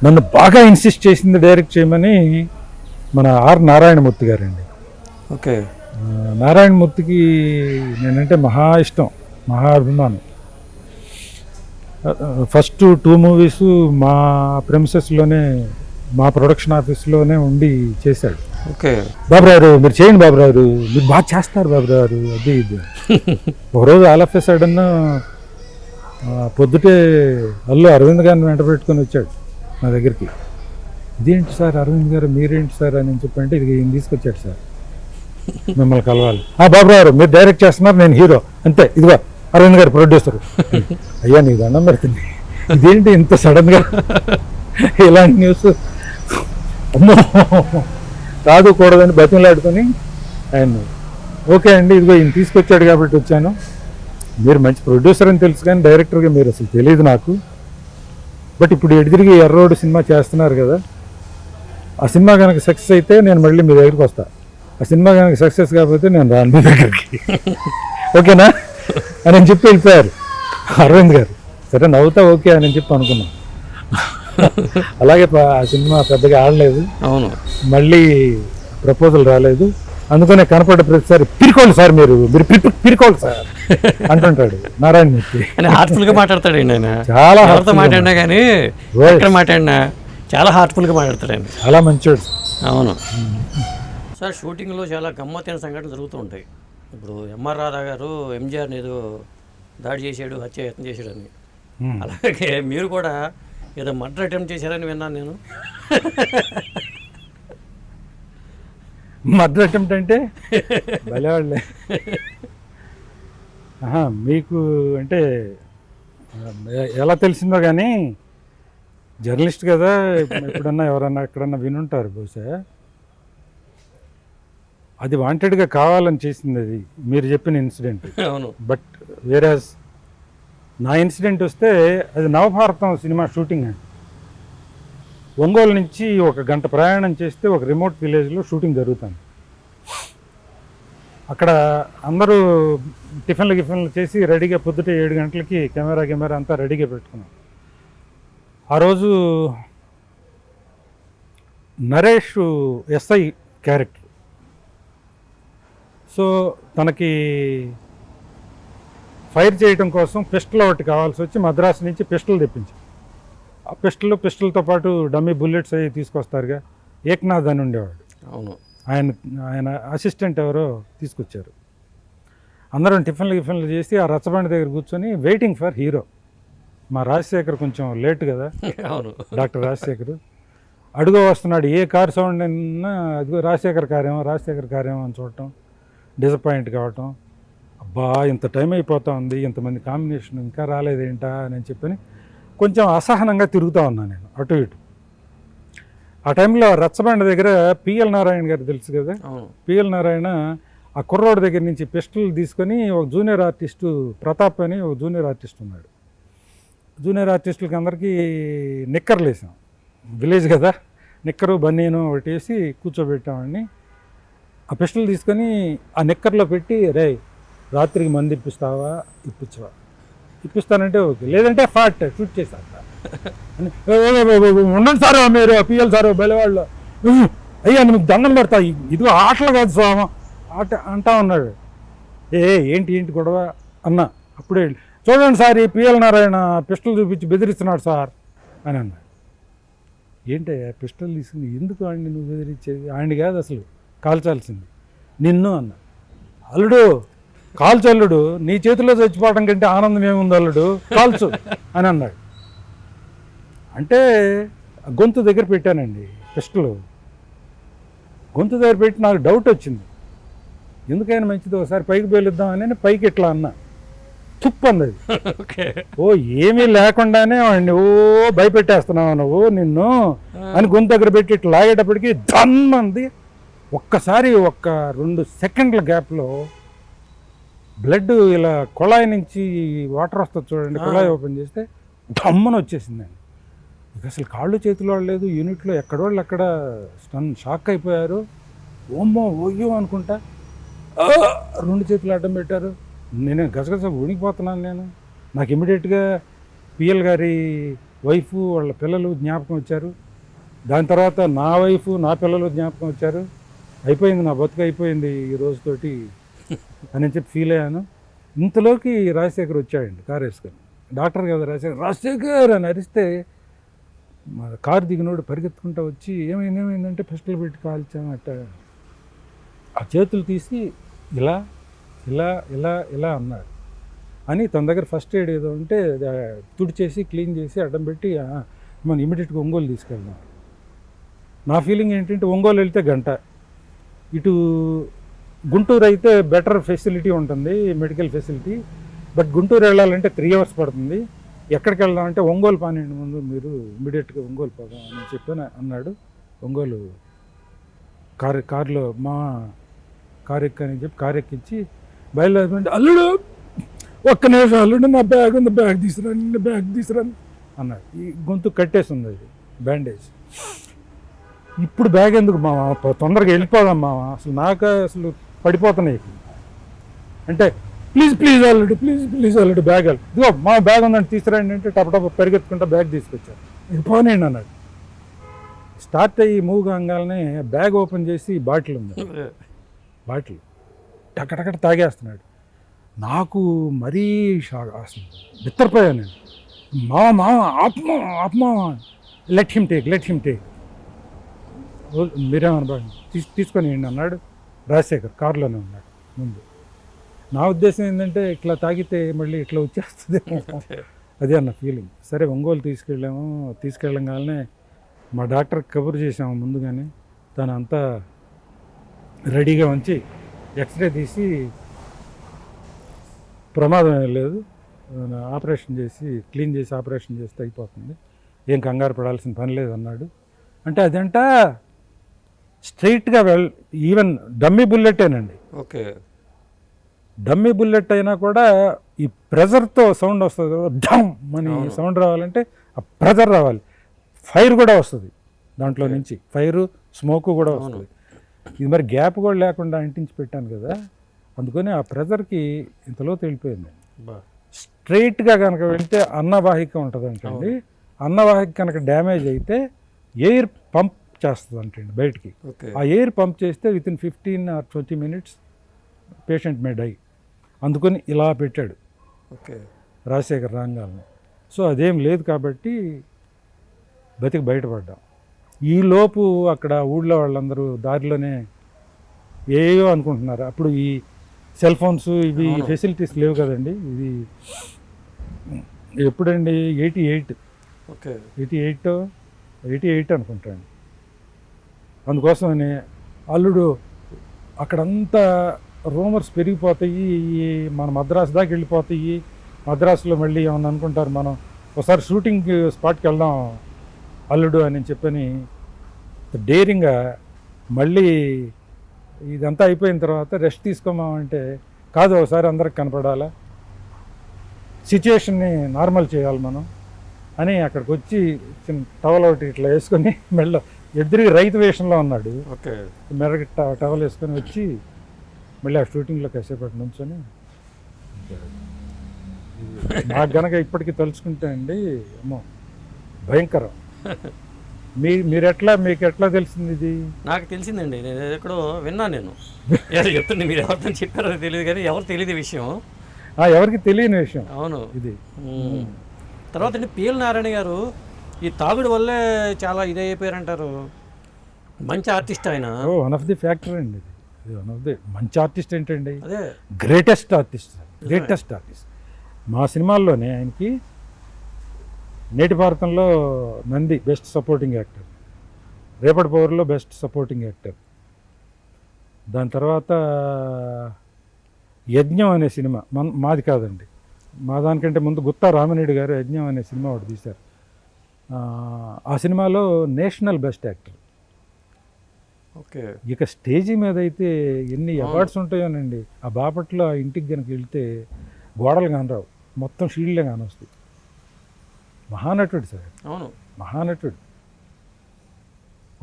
నన్ను బాగా ఇన్సిస్ట్ చేసింది డైరెక్ట్ చేయమని మన ఆర్ నారాయణమూర్తి గారండి. ఓకే, నారాయణమూర్తికి నేనంటే మహా ఇష్టం, మహా అభిమానం. ఫస్ట్ 2 మూవీస్ మా ప్రెమిసెస్లోనే, మా ప్రొడక్షన్ ఆఫీస్లోనే ఉండి చేశాడు. ఓకే, బాబురావు మీరు చేయండి, బాబురావు మీరు బాగా చేస్తారు బాబురావు, అది ఇది. ఒకరోజు ఆల్ ఆఫ్ ఎ సడన్ పొద్దుటే అల్లు అరవింద్ గారిని వెంట పెట్టుకొని వచ్చాడు నా దగ్గరికి. ఇదేంటి సార్ అరవింద్ గారు, మీరేంటి సార్ అని చెప్పంటే ఇది ఈయన తీసుకొచ్చాడు సార్ మిమ్మల్ని కలవాలి. బాబురావు మీరు డైరెక్ట్ చేస్తున్నారు, నేను హీరో అంతే, ఇదిగో అరవింద్ గారు ప్రొడ్యూసర్. అయ్యా నీకు దండం పెడుతుంది, ఇదేంటి ఇంత సడన్గా ఇలాంటి న్యూస్ అమ్మో కాదు కూడదని బతిమలాడుకొని ఆయన ఓకే అండి ఇదిగో ఈయన తీసుకొచ్చాడు కాబట్టి వచ్చాను, మీరు మంచి ప్రొడ్యూసర్ అని తెలుసు కానీ డైరెక్టర్గా మీరు అసలు తెలియదు నాకు, బట్ ఇప్పుడు ఎడిదిరిగి ఎర్రోడు సినిమా చేస్తున్నారు కదా, ఆ సినిమా కనుక సక్సెస్ అయితే నేను మళ్ళీ మీ దగ్గరికి వస్తా, ఆ సినిమా కనుక సక్సెస్ కాకపోతే నేను రాను మీ దగ్గరికి, ఓకేనా అని చెప్పి వెళ్ళిపోయారు అరవింద్ గారు. సరే నవ్వుతా ఓకే అని చెప్పి అనుకున్నాను. అలాగే ఆ సినిమా పెద్దగా ఆడలేదు. అవును, మళ్ళీ ప్రపోజల్ రాలేదు. అందుకనే కనపడ్డ ప్రతిసారి పిరుకోవాలి సార్, మీరు పిరుకోవాలి సార్ అంటుంటాడు నారాయణమూర్తి. హార్ట్ఫుల్గా మాట్లాడతాడండి ఆయన. చాలా మాట్లాడినా కానీ ఎక్కడ మాట్లాడినా చాలా హార్ట్ఫుల్గా మాట్లాడతాడండి, చాలా మంచోడు. అవును సార్. షూటింగ్లో చాలా గమ్మత్తైన సంఘటనలు జరుగుతూ ఉంటాయి. ఇప్పుడు ఎంఆర్ రాధా గారు ఎంజీఆర్ని ఏదో దాడి చేశాడు, హత్య చేశాడని, అలాగే మీరు కూడా ఏదో మర్డర్ అటెంప్ట్ చేశారని విన్నాను నేను. మర్డర్ అటెంప్ట్ అంటే భలేవాళ్ళే. మీకు అంటే ఎలా తెలిసిందో కానీ జర్నలిస్ట్ కదా, ఎప్పుడన్నా ఎవరన్నా ఎక్కడన్నా వినుంటారు బహుశా. అది వాంటెడ్గా కావాలని చేసింది అది మీరు చెప్పిన ఇన్సిడెంట్. అవును. బట్ వేరాజ్ నా ఇన్సిడెంట్ వస్తే అది నవభారతం సినిమా షూటింగ్ అండి. ఒంగోలు నుంచి 1 గంట ప్రయాణం చేస్తే ఒక రిమోట్ విలేజ్లో షూటింగ్ జరుగుతుంది. అక్కడ అందరూ టిఫిన్లు చేసి రెడీగా పొద్దుట 7 గంటలకి కెమెరా అంతా రెడీగా పెట్టుకున్నాం. ఆ రోజు నరేష్ ఎస్ఐ క్యారెక్టర్. సో తనకి ఫైర్ చేయడం కోసం పిస్టల్ ఒకటి కావాల్సి వచ్చి మద్రాసు నుంచి పిస్టల్ తెప్పించాం. ఆ పిస్టల్తో పాటు డమ్మీ బుల్లెట్స్ అవి తీసుకొస్తారుగా, ఏక్నాథ్ అని ఉండేవాడు. అవును. ఆయన అసిస్టెంట్ ఎవరో తీసుకొచ్చారు. అందరం టిఫిన్లు చేసి ఆ రచ్చబండి దగ్గర కూర్చొని వెయిటింగ్ ఫర్ హీరో. మా రాజశేఖర్ కొంచెం లేట్ కదా, అవును. డాక్టర్ రాజశేఖర్ అడుగు వస్తున్నాడు. ఏ కార్ సౌండ్ అయినా అదిగో రాజశేఖర్ కారేమో అని చూడటం, డిసప్పాయింట్ కావటం. అబ్బా ఇంత టైం అయిపోతా ఉంది, ఇంతమంది కాంబినేషన్ ఇంకా రాలేదేంటా అని చెప్పని కొంచెం అసహనంగా తిరుగుతూ ఉన్నాను నేను అటు ఇటు. ఆ టైంలో రచ్చబండ దగ్గర పిఎల్ నారాయణ గారు తెలుసు కదా. పిఎల్ నారాయణ ఆ కుర్రోడి దగ్గర నుంచి పిస్టల్ తీసుకొని ఒక జూనియర్ ఆర్టిస్టు ప్రతాప్ అని ఒక జూనియర్ ఆర్టిస్ట్ ఉన్నాడు. జూనియర్ ఆర్టిస్టులకి అందరికీ నిక్కర్లు వేసాం, విలేజ్ కదా, నిక్కరు బన్నీను ఒకటి వేసి కూర్చోబెట్టామని. ఆ పిస్టల్ తీసుకొని ఆ నిక్కర్లో పెట్టి, రే రాత్రికి మంది ఇప్పిస్తావా, ఇప్పిస్తానంటే ఓకే, లేదంటే ఫాట్ షూట్ చేస్తా అని. ఉండండి సార్ మీరు పిఎల్ సార్ బెలవాళ్ళు, అయ్యా మీకు దండం పెడతా, ఇదిగో ఆటలు కాదు స్వామ ఆట అంటా ఉన్నాడు. ఏంటి గొడవ అన్నా. అప్పుడే చూడండి సార్ ఈ పిఎల్ నారాయణ పిస్టల్ చూపించి బెదిరిస్తున్నాడు సార్ అని అన్నాడు. ఏంటయ్యా పిస్టల్ తీసుకుని ఎందుకు ఆడిని నువ్వు బెదిరించేది? ఆడిని కాదు అసలు కాల్చాల్సింది నిన్ను అన్న. అల్లుడు కాల్చు, అల్లుడు నీ చేతిలో చచ్చిపోవడం కంటే ఆనందం ఏముంది అల్లుడు, కాల్చు అని అన్నాడు. అంటే గొంతు దగ్గర పెట్టానండి పిస్టల్. గొంతు దగ్గర పెట్టి నాకు డౌట్ వచ్చింది, ఎందుకైనా మంచిది ఒకసారి పైకి పేలుద్దామని పైకి ఇట్లా అన్నా. తుప్పంది. ఓ ఏమీ లేకుండానే వాడిని భయపెట్టేస్తున్నావు నువ్వు, నిన్ను అని గొంతు దగ్గర పెట్టి ఇట్లా లాగేటప్పటికి దమ్మంది. ఒక్కసారి 1-2 సెకండ్ల గ్యాప్లో బ్లడ్ ఇలా కుళాయి నుంచి వాటర్ వస్తుంది చూడండి, కుళాయి ఓపెన్ చేస్తే దమ్మని వచ్చేసిందండి. ఇక అసలు కాళ్ళు చేతులు వాడలేదు, యూనిట్లో ఎక్కడోళ్ళు అక్కడ షాక్ అయిపోయారు. ఓమ్మో ఓయ్యో అనుకుంటా 2 చేతులు అడ్డం పెట్టారు. నేను గసగస వణికిపోతున్నాను. నాకు ఇమ్మీడియట్గా పిఎల్ గారి వైఫ్ వాళ్ళ పిల్లలు జ్ఞాపకం వచ్చారు. దాని తర్వాత నా వైఫ్ నా పిల్లలు జ్ఞాపకం వచ్చారు. అయిపోయింది, నా బతుకు అయిపోయింది ఈ రోజుతోటి అని చెప్పి ఫీల్ అయ్యాను. ఇంతలోకి రాజశేఖర్ వచ్చాడండి కారు వేసుకొని. డాక్టర్ కదా రాజశేఖర్ అని అరిస్తే మా కారు దిగినోడు పరిగెత్తుకుంటూ వచ్చి ఏమైందంటే పిస్టల్ పెట్టి కాల్చామట. ఆ చేతులు తీసి ఇలా ఇలా ఇలా ఇలా అన్నాడు అని తన దగ్గర ఫస్ట్ ఎయిడ్ ఏదో ఉంటే తుడిచేసి క్లీన్ చేసి అడ్డం పెట్టి మనం ఇమీడియట్గా ఒంగోలు తీసుకెళ్దాం. నా ఫీలింగ్ ఏంటంటే ఒంగోలు వెళ్తే గంట, ఇటు గుంటూరు అయితే బెటర్ ఫెసిలిటీ ఉంటుంది, మెడికల్ ఫెసిలిటీ. బట్ గుంటూరు వెళ్ళాలంటే 3 hours పడుతుంది. ఎక్కడికి వెళ్దామంటే ఒంగోలు పానండి ముందు, మీరు ఇమీడియట్గా ఒంగోలు పోదాం అని చెప్పి అన్నాడు. ఒంగోలు కారులో మా కారు ఎక్కని చెప్పి కారు ఎక్కించి బయలుదేరి, అల్లుడు ఒక్క నిమిషం అల్లుడు నా బ్యాగ్ ఉంది, బ్యాగ్ తీసుకురాని అన్నాడు. ఈ గొంతు కట్టేసి ఉంది అది బ్యాండేజ్. ఇప్పుడు బ్యాగ్ ఎందుకు మామ, తొందరగా వెళ్ళిపోదాం మామ, అసలు నాకు అసలు పడిపోతున్నాయి అంటే, ప్లీజ్ అల్లుడు బ్యాగ్ ఇదిగో మా బ్యాగ్ ఉందంటే తీసుకురండి అంటే టపటప పరిగెత్తుకుంటా బ్యాగ్ తీసుకొచ్చారు. ఇది పోనేయండి అన్నాడు. స్టార్ట్ అయ్యి మూవ్ కాగానే బ్యాగ్ ఓపెన్ చేసి బాటిల్ ఉంది, బాటిల్ టకటకట తాగేస్తున్నాడు. నాకు మరీ షాక్, అసలు బిత్తరపోయాను నేను. మామ ఆత్మా లెట్ హిమ్ టేక్ మీరేమన్నా తీసుకొని అన్నాడు. రాజశేఖర్ కారులోనే ఉన్నాడు ముందు. నా ఉద్దేశం ఏంటంటే ఇట్లా తాగితే మళ్ళీ ఇట్లా వచ్చేస్తుంది అదే అన్న ఫీలింగ్. సరే ఒంగోలు తీసుకెళ్ళగానే మా డాక్టర్కి కబురు చేసాము ముందుగానే. తను అంతా రెడీగా ఉంచి ఎక్స్రే తీసి ప్రమాదం ఏం లేదు, ఆపరేషన్ చేసి క్లీన్ చేసి ఆపరేషన్ చేస్తే అయిపోతుంది, ఏం కంగారు పడాల్సిన పని లేదు అన్నాడు. అంటే అదంట స్ట్రైట్గా ఈవెన్ డమ్మీ బుల్లెటేనండి. ఓకే. డమ్మీ బుల్లెట్ అయినా కూడా ఈ ప్రెజర్తో సౌండ్ వస్తుంది కదా, డమ్ అని సౌండ్ రావాలంటే ఆ ప్రెజర్ రావాలి. ఫైర్ కూడా వస్తుంది దాంట్లో నుంచి, ఫైరు స్మోకు కూడా వస్తుంది. ఇది మరి గ్యాప్ కూడా లేకుండా అంటించి పెట్టాను కదా, అందుకని ఆ ప్రెజర్కి ఇంతలో తెలిపోయింది. స్ట్రైట్గా కనుక వెళ్తే అన్నవాహిక ఉంటుందంటండి. అన్నవాహిక కనుక డ్యామేజ్ అయితే ఎయిర్ పంప్ చేస్తుంది అంటండి బయటికి. ఆ ఎయిర్ పంప్ చేస్తే within 15 or 20 minutes patient may die. అందుకని ఇలా పెట్టాడు రాజశేఖర్ రాంగాల్ని. సో అదేం లేదు కాబట్టి బతికి బయటపడ్డాం. ఈలోపు అక్కడ ఊళ్ళో వాళ్ళందరూ దారిలోనే ఏయో అనుకుంటున్నారు. అప్పుడు ఈ సెల్ ఫోన్స్ ఇవి ఫెసిలిటీస్ లేవు కదండి. ఇది ఎప్పుడండి 88 అనుకుంటాను. అందుకోసమని అల్లుడు అక్కడంతా రూమర్స్ పెరిగిపోతాయి, మన మద్రాసు దాకా వెళ్ళిపోతాయి. మద్రాసులో మళ్ళీ ఏమన్నా అనుకుంటారు, మనం ఒకసారి షూటింగ్ స్పాట్కి వెళ్దాం అల్లుడు అని చెప్పని డేరింగ్గా మళ్ళీ ఇదంతా అయిపోయిన తర్వాత రెస్ట్ తీసుకోమామంటే కాదు, ఒకసారి అందరికి కనపడాలా, సిచ్యుయేషన్ని నార్మల్ చేయాలి మనం అని అక్కడికి వచ్చి చిన్న టవల్ ఒకటి ఇట్లా వేసుకొని మెల్ల ఎదురుగా రైతు వేషంలో ఉన్నాడు. మెరగ టవల్ వేసుకొని వచ్చి మళ్ళీ ఆ షూటింగ్లో కాసేపటి నుంచొని నాకు గనక ఇప్పటికీ తలుచుకుంటే అండి అమ్మో భయంకరం. మీకు ఎట్లా తెలిసింది ఇది? నాకు తెలిసిందండి, నేను ఎక్కడో విన్నాను. నేను చెప్తుండే, మీరు ఎవరితో చెప్పారో తెలియదు కానీ ఎవరు తెలియదు విషయం, ఎవరికి తెలియని విషయం. అవును ఇది. ఇది తర్వాత అండి పిఎల్ నారాయణ గారు ఈ తాగుడు వల్లే చాలా ఇదైపోయారంటారు. మంచి ఆర్టిస్ట్ ఆయన. వన్ ఆఫ్ ది ఫ్యాక్టర్ అండి ఇది. వన్ ఆఫ్ ది మంచి ఆర్టిస్ట్ ఏంటండి, అదే గ్రేటెస్ట్ ఆర్టిస్ట్. మా సినిమాల్లోనే ఆయనకి నేటి భారతంలో నంది బెస్ట్ సపోర్టింగ్ యాక్టర్, రేపటి పవర్లో బెస్ట్ సపోర్టింగ్ యాక్టర్, దాని తర్వాత యజ్ఞం అనే సినిమా మాది కాదండి, మా దానికంటే ముందు గుత్తా రామినేడు గారు యజ్ఞం అనే సినిమా ఒకటి తీశారు. ఆ సినిమాలో నేషనల్ బెస్ట్ యాక్టర్. ఇక స్టేజీ మీద అయితే ఎన్ని అవార్డ్స్ ఉంటాయోనండి. ఆ బాపట్లో ఆ ఇంటికి కనుక వెళ్తే గోడలు కానరావు, మొత్తం షీల్డ్లే కానొస్తాయి. మహానటుడు సార్, అవును మహానటుడు.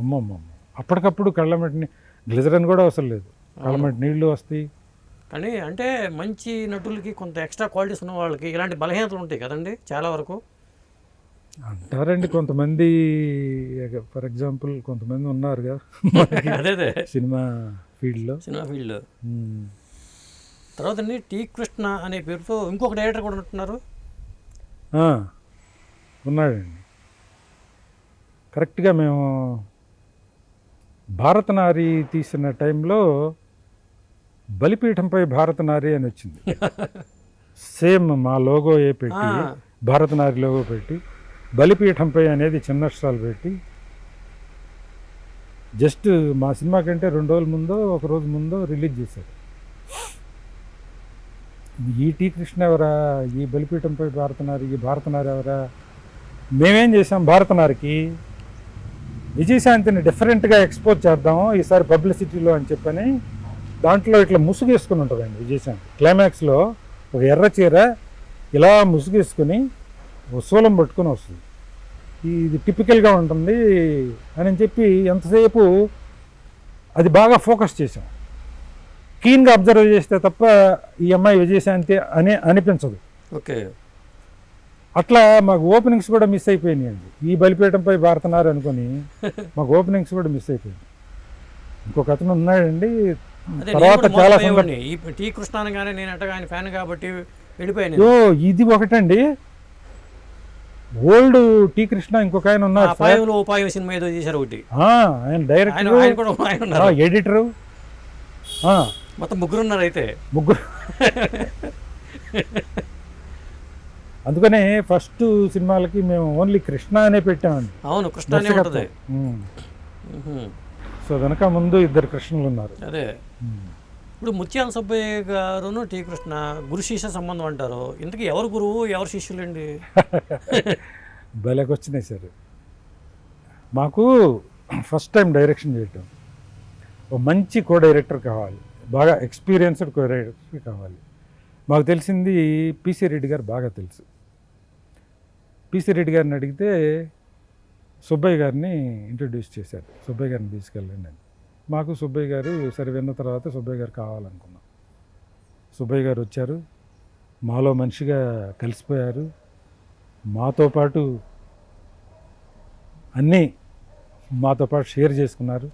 అమ్మమ్మ అప్పటికప్పుడు కళ్ళమటిని గ్లిజరన్ కూడా అవసరం లేదు, కళ్ళమటి నీళ్లు వస్తాయి. కానీ అంటే మంచి నటులకి కొంత ఎక్స్ట్రా క్వాలిటీస్ ఉన్న వాళ్ళకి ఇలాంటి బలహీనతలు ఉంటాయి కదండి చాలా వరకు అంటారండి కొంతమంది. ఫర్ ఎగ్జాంపుల్ కొంతమంది ఉన్నారుగా అదే సినిమా ఫీల్డ్లో. తర్వాత టి కృష్ణ అనే పేరుతో ఇంకొక డైరెక్టర్ కూడా ఉంటున్నారు. ఉన్నాడండి. కరెక్ట్గా మేము భారతనారి తీసిన టైంలో బలిపీఠంపై భారతనారి అని వచ్చింది. సేమ్ మా లోగో పెట్టి, భారతనారి లోగో పెట్టి, బలిపీఠంపై అనేది చిన్న అక్షరాలు పెట్టి, జస్ట్ మా సినిమా కంటే 2 రోజుల ముందో 1 రోజు ముందో రిలీజ్ చేశారు. ఈ టి కృష్ణ ఎవరా, ఈ బలిపీఠంపై భారతనారి, ఈ భారతనారి ఎవరా? మేమేం చేసాం, భారతనారికి విజయశాంతిని డిఫరెంట్గా ఎక్స్పోజ్ చేద్దాము ఈసారి పబ్లిసిటీలో అని చెప్పని దాంట్లో ఇట్లా ముసుగేసుకుని ఉంటుందండి విజయశాంతి. క్లైమాక్స్లో ఒక ఎర్ర చీర ఇలా ముసుగేసుకుని శూలం పట్టుకొని వస్తుంది. ఇది టిపికల్గా ఉంటుంది అని చెప్పి ఎంతసేపు అది బాగా ఫోకస్ చేసాం. కీన్గా అబ్జర్వ్ చేస్తే తప్ప ఈ అమ్మాయి విజయశాంతి అనిపించదు. అట్లా మాకు ఓపెనింగ్స్ కూడా మిస్ అయిపోయినాయండి. ఈ బలిపీఠంపై భారతనారు అనుకొని మాకు ఓపెనింగ్స్ కూడా మిస్ అయిపోయింది. ఇంకొక అతను ఉన్నాడండి తర్వాత చాలా టి కృష్ణ అనగానే నేను అట్టగా ఆయన ఫ్యాన్ కాబట్టి వెళ్ళిపోయాను. ఇది ఒకటండి, ఓల్డ్ టి కృష్ణ ఇంకొక ఆయన ఉన్నారు, ఉపాయం సినిమా ఏదో చేశారు ఒకటి. ఆయన డైరెక్టర్, ఎడిటరు, మొత్తం ముగ్గురు ఉన్నారు. అయితే ముగ్గురు. అందుకనే ఫస్ట్ సినిమాలకి మేము ఓన్లీ కృష్ణ అనే పెట్టామండి. అవును, కృష్ణ అనే ఉంటుంది. సో వెనక ముందు 2 కృష్ణులు ఉన్నారు. అదే ఇప్పుడు ముత్యాల సుబ్బయ్య గారును టి కృష్ణ గురు శిష్య సంబంధం అంటారు. ఇంతకీ ఎవరు గురువు ఎవరు శిష్యులండి? భలేకి వచ్చినాయి సార్. మాకు ఫస్ట్ టైం డైరెక్షన్ చేయటం ఒక మంచి కో డైరెక్టర్ కావాలి, బాగా ఎక్స్పీరియన్స్డ్ కో డైరెక్టర్ కావాలి. మాకు తెలిసింది పిసి రెడ్డి గారు బాగా తెలుసు. పిసి రెడ్డి గారిని అడిగితే సుబ్బయ్య గారిని ఇంట్రడ్యూస్ చేశారు, సుబ్బయ్య గారిని తీసుకెళ్ళండి అని. మాకు సుబ్బయ్య గారు సరే విన్న తర్వాత సుబ్బయ్య గారు కావాలనుకున్నాం. సుబ్బయ్య గారు వచ్చారు, మాలో మనిషిగా కలిసిపోయారు, మాతో పాటు అన్నీ మాతో పాటు షేర్ చేసుకున్నారు.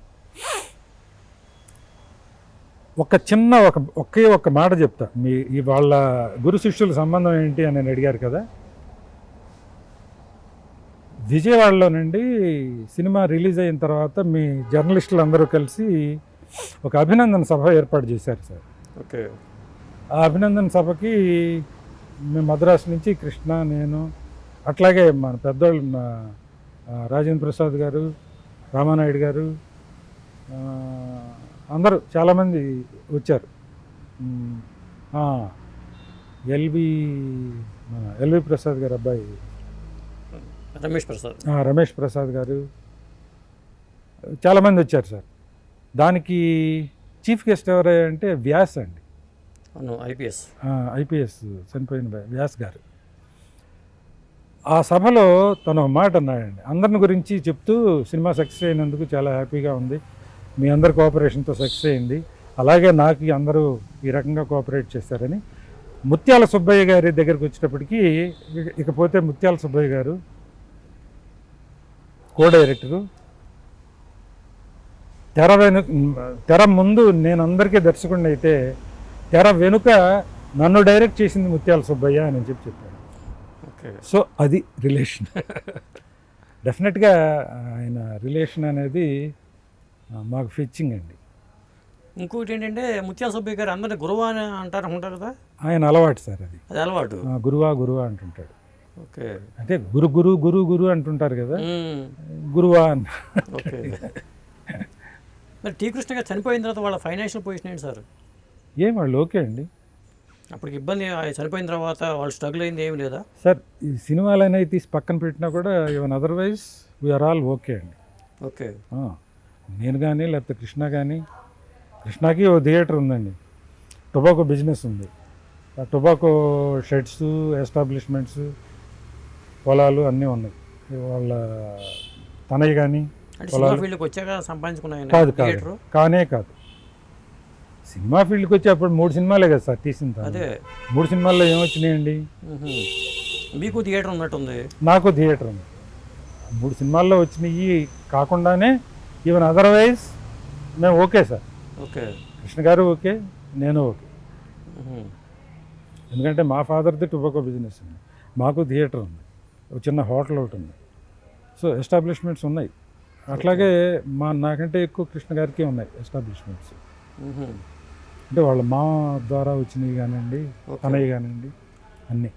ఒకే ఒక్క మాట చెప్తా, మీ వాళ్ళ గురు శిష్యుల సంబంధం ఏంటి అని అడిగారు కదా. విజయవాడలోనండి సినిమా రిలీజ్ అయిన తర్వాత మీ జర్నలిస్టులు అందరూ కలిసి ఒక అభినందన సభ ఏర్పాటు చేశారు సార్. ఓకే. ఆ అభినందన సభకి మేము మద్రాసు నుంచి కృష్ణ, నేను, అట్లాగే మన పెద్దోళ్ళు రాజేంద్ర ప్రసాద్ గారు, రామానాయుడు గారు, అందరూ చాలామంది వచ్చారు. ఎల్వి ప్రసాద్ గారు అబ్బాయి రమేష్ ప్రసాద్ గారు చాలామంది వచ్చారు సార్. దానికి చీఫ్ గెస్ట్ ఎవరంటే వ్యాస్ అండి, ఐపీఎస్ చనిపోయిన వ్యాస్ గారు. ఆ సభలో తను మాట అన్నాడండి, అందరిని గురించి చెప్తూ సినిమా సక్సెస్ అయినందుకు చాలా హ్యాపీగా ఉంది, మీ అందరి కోఆపరేషన్తో సక్సెస్ అయింది, అలాగే నాకు అందరూ ఈ రకంగా కోఆపరేట్ చేశారని. ముత్యాల సుబ్బయ్య గారి దగ్గరికి వచ్చేటప్పటికి ఇకపోతే ముత్యాల సుబ్బయ్య గారు కో డైరెక్టరు. తెర ముందు నేను అందరికీ దర్శకుడిని అయితే తెర వెనుక నన్ను డైరెక్ట్ చేసింది ముత్యాల సుబ్బయ్య అని చెప్పాను. సో అది రిలేషన్. డెఫినెట్గా ఆయన రిలేషన్ అనేది మాకు ఫెచ్చింగ్ అండి. ఇంకోటి ఏంటంటే ముత్యాల సుబ్బయ్య గారు అందరినీ గురువా అని అంటారు కదా. ఆయన అలవాటు సార్, అది అలవాటు. గురువా అంటుంటాడు. ఓకే. అంటే గురు అంటుంటారు కదా, గురువా అని. ఓకే. మరి టీ కృష్ణ గారు చనిపోయిన తర్వాత వాళ్ళ ఫైనాన్షియల్ పొజిషన్ ఏంటి సార్? వాళ్ళు ఓకే అండి. అప్పటికి ఇబ్బంది, చనిపోయిన తర్వాత వాళ్ళు స్ట్రగుల్ అయింది ఏమి లేదా సార్? ఈ సినిమాలు అనేవి తీసి పక్కన పెట్టినా కూడా even otherwise we are all okay అండి. ఓకే. నేను కానీ లేకపోతే కృష్ణ కానీ, కృష్ణకి ఓ థియేటర్ ఉందండి, టొబాకో బిజినెస్ ఉంది, ఆ టొబాకో షెడ్స్, ఎస్టాబ్లిష్మెంట్స్, పొలాలు అన్నీ ఉన్నాయి. వాళ్ళ తనయ్య కానీ కాదు, కాదు సినిమా ఫీల్డ్కి వచ్చి అప్పుడు 3 సినిమాలే కదా సార్ తీసింది. 3 సినిమాల్లో ఏమొచ్చినాయండి? మీకు థియేటర్ ఉన్నట్టుంది. నాకు థియేటర్ ఉంది. 3 సినిమాల్లో వచ్చినాయి కాకుండానే ఈవెన్ అదర్వైజ్ మేము ఓకే సార్. ఓకే. కృష్ణ గారు ఓకే, నేను ఓకే. ఎందుకంటే మా ఫాదర్ది టొబాకో బిజినెస్ ఉంది, మాకు థియేటర్ ఉంది, ఒక చిన్న హోటల్ ఒకటి ఉంది. సో ఎస్టాబ్లిష్మెంట్స్ ఉన్నాయి. అట్లాగే నాకంటే ఎక్కువ కృష్ణ గారికి ఉన్నాయి ఎస్టాబ్లిష్మెంట్స్. అంటే వాళ్ళ మా ద్వారా వచ్చినవి కానివ్వండి, తనవి కానివ్వండి, అన్నీ.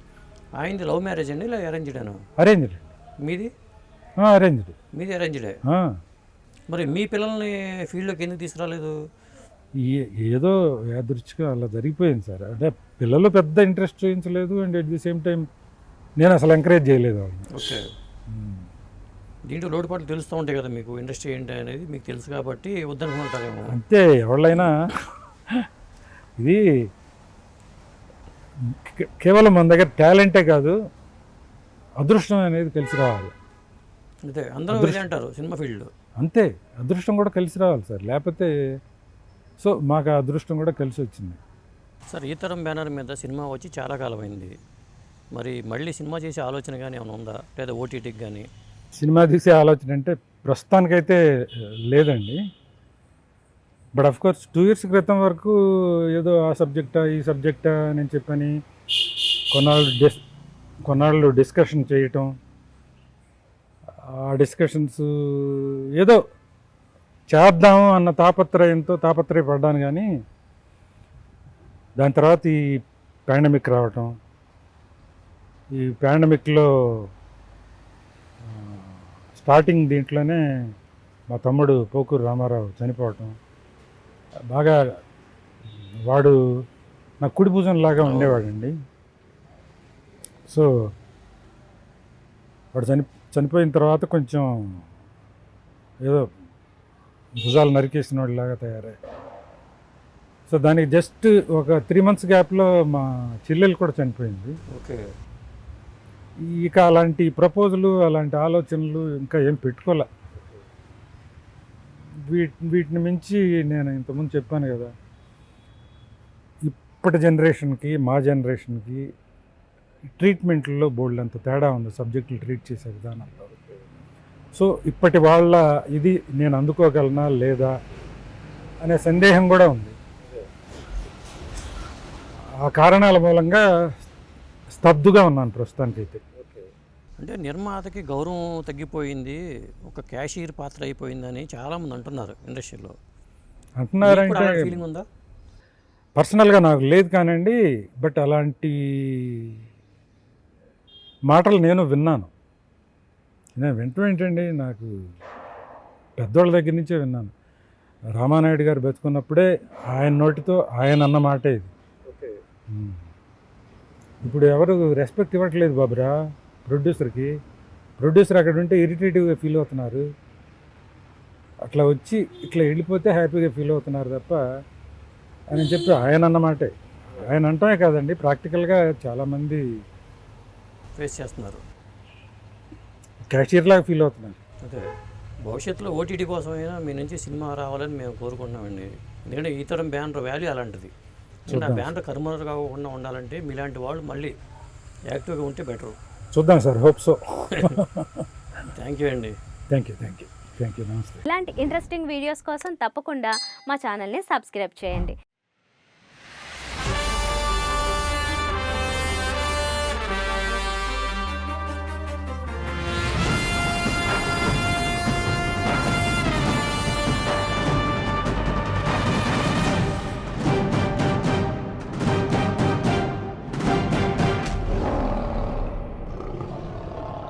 ఆయనది లవ్ మ్యారేజ్ అండి ఇలా అరేంజ్డ్? అరేంజ్డ్. మీది? అరేంజ్డ్. మీది అరేంజ్డే. మరి మీ పిల్లల్ని ఫీల్డ్లోకి ఎందుకు తీసుకురాలేదు? ఏదో యాదృచ్ఛిగా అలా జరిగిపోయింది సార్. అంటే పిల్లలు పెద్ద ఇంట్రెస్ట్ చూపించలేదు, and at the same time నేను అసలు ఎంకరేజ్ చేయలేదు వాళ్ళని. ఓకే. దీంట్లో లోటుపాట్లు తెలుస్తూ ఉంటాయి కదా మీకు, ఇండస్ట్రీ ఏంటి అనేది మీకు తెలుసు కాబట్టి వద్దనుకుంటారేమో. అంతే, ఎవళ్ళైనా ఇది కేవలం మన దగ్గర టాలెంటే కాదు, అదృష్టం అనేది కలిసి రావాలి. అంతే, అందరూ అంటారు సినిమా ఫీల్డ్లో. అంతే, అదృష్టం కూడా కలిసి రావాలి సార్, లేకపోతే. సో మాకు ఆ అదృష్టం కూడా కలిసి వచ్చింది సార్. ఈ తరం బ్యానర్ మీద సినిమా వచ్చి చాలా కాలం అయింది, మరి మళ్ళీ సినిమా చేసే ఆలోచన కానీ ఏమైనా ఉందా, లేదా ఓటీటీకి కానీ? సినిమా తీసే ఆలోచన అంటే ప్రస్తుతానికైతే లేదండి. బట్ ఆఫ్ కోర్స్ 2 years క్రితం వరకు ఏదో ఆ సబ్జెక్టా ఈ సబ్జెక్టా నేను చెప్పని కొన్నాళ్ళు డిస్కషన్ చేయటం, ఆ డిస్కషన్స్ ఏదో చేద్దాము అన్న తాపత్రయపడ్డాను. కానీ దాని తర్వాత ఈ పాండమిక్ రావటం, ఈ పాండమిక్లో స్టార్టింగ్ దీంట్లోనే మా తమ్ముడు పోకూరు రామారావు చనిపోవటం, బాగా వాడు నా కుడి భుజంలాగా ఉండేవాడండి. సో వాడు చనిపోయిన తర్వాత కొంచెం ఏదో భుజాలు నరికేసిన వాళ్ళలాగా తయారయ్యాయి. సో దానికి జస్ట్ ఒక 3 months గ్యాప్లో మా చెల్లెలు కూడా చనిపోయింది. ఓకే. ఇక అలాంటి ప్రపోజలు అలాంటి ఆలోచనలు ఇంకా ఏం పెట్టుకోలే. వీటిని మించి నేను ఇంతకుముందు చెప్పాను కదా, ఇప్పటి జనరేషన్కి మా జనరేషన్కి ట్రీట్మెంట్లో బోల్డ్ అంత తేడా ఉంది సబ్జెక్టులు ట్రీట్ చేసే విధానంలో. సో ఇప్పటి వాళ్ళ ఇది నేను అందుకోగలనా లేదా అనే సందేహం కూడా ఉంది. ఆ కారణాల మూలంగా స్తబ్దుగా ఉన్నాను ప్రస్తుతానికైతే. అంటే నిర్మాతకి గౌరవం తగ్గిపోయింది, ఒక క్యాషియర్ పాత్ర అయిపోయిందని చాలామంది అంటున్నారు ఇండస్ట్రీలో. అంటున్నారంటే ఫీలింగ్ ఉందా? పర్సనల్గా నాకు లేదు కానండి, బట్ అలాంటి మాటలు నేను విన్నాను. నేను వింటూ ఏంటండి, నాకు పెద్దోళ్ళ దగ్గర నుంచే విన్నాను. రామానాయుడు గారు బతుకున్నప్పుడే ఆయన నోటితో ఆయన అన్న మాటే ఇది. ఇప్పుడు ఎవరు రెస్పెక్ట్ ఇవ్వట్లేదు బాబురా ప్రొడ్యూసర్కి. ప్రొడ్యూసర్ అక్కడ ఉంటే ఇరిటేటివ్గా ఫీల్ అవుతున్నారు, అట్లా వచ్చి ఇట్లా వెళ్ళిపోతే హ్యాపీగా ఫీల్ అవుతున్నారు తప్ప అని చెప్పి ఆయన అన్నమాటే. ఆయన అంటమే కాదండి, ప్రాక్టికల్గా చాలామంది ఫేస్ చేస్తున్నారు, క్యాషియర్ లాగా ఫీల్ అవుతున్నారు. అదే భవిష్యత్తులో ఓటీటీ కోసమైనా మీ నుంచి సినిమా రావాలని మేము కోరుకుంటున్నామండి. ఎందుకంటే ఈ తరం బ్యానర్ వాల్యూ అలాంటిది. ఆ బ్యానర్ కనుమరుగు కాకుండా ఉండాలంటే మీలాంటి వాళ్ళు మళ్ళీ యాక్టివ్గా ఉంటే బెటరు. చూద్దాం sir, hope so. Thank you అండి. థ్యాంక్ యూ, నమస్తే. ఇలాంటి ఇంట్రెస్టింగ్ వీడియోస్ కోసం తప్పకుండా మా ఛానల్ని సబ్స్క్రైబ్ చేయండి.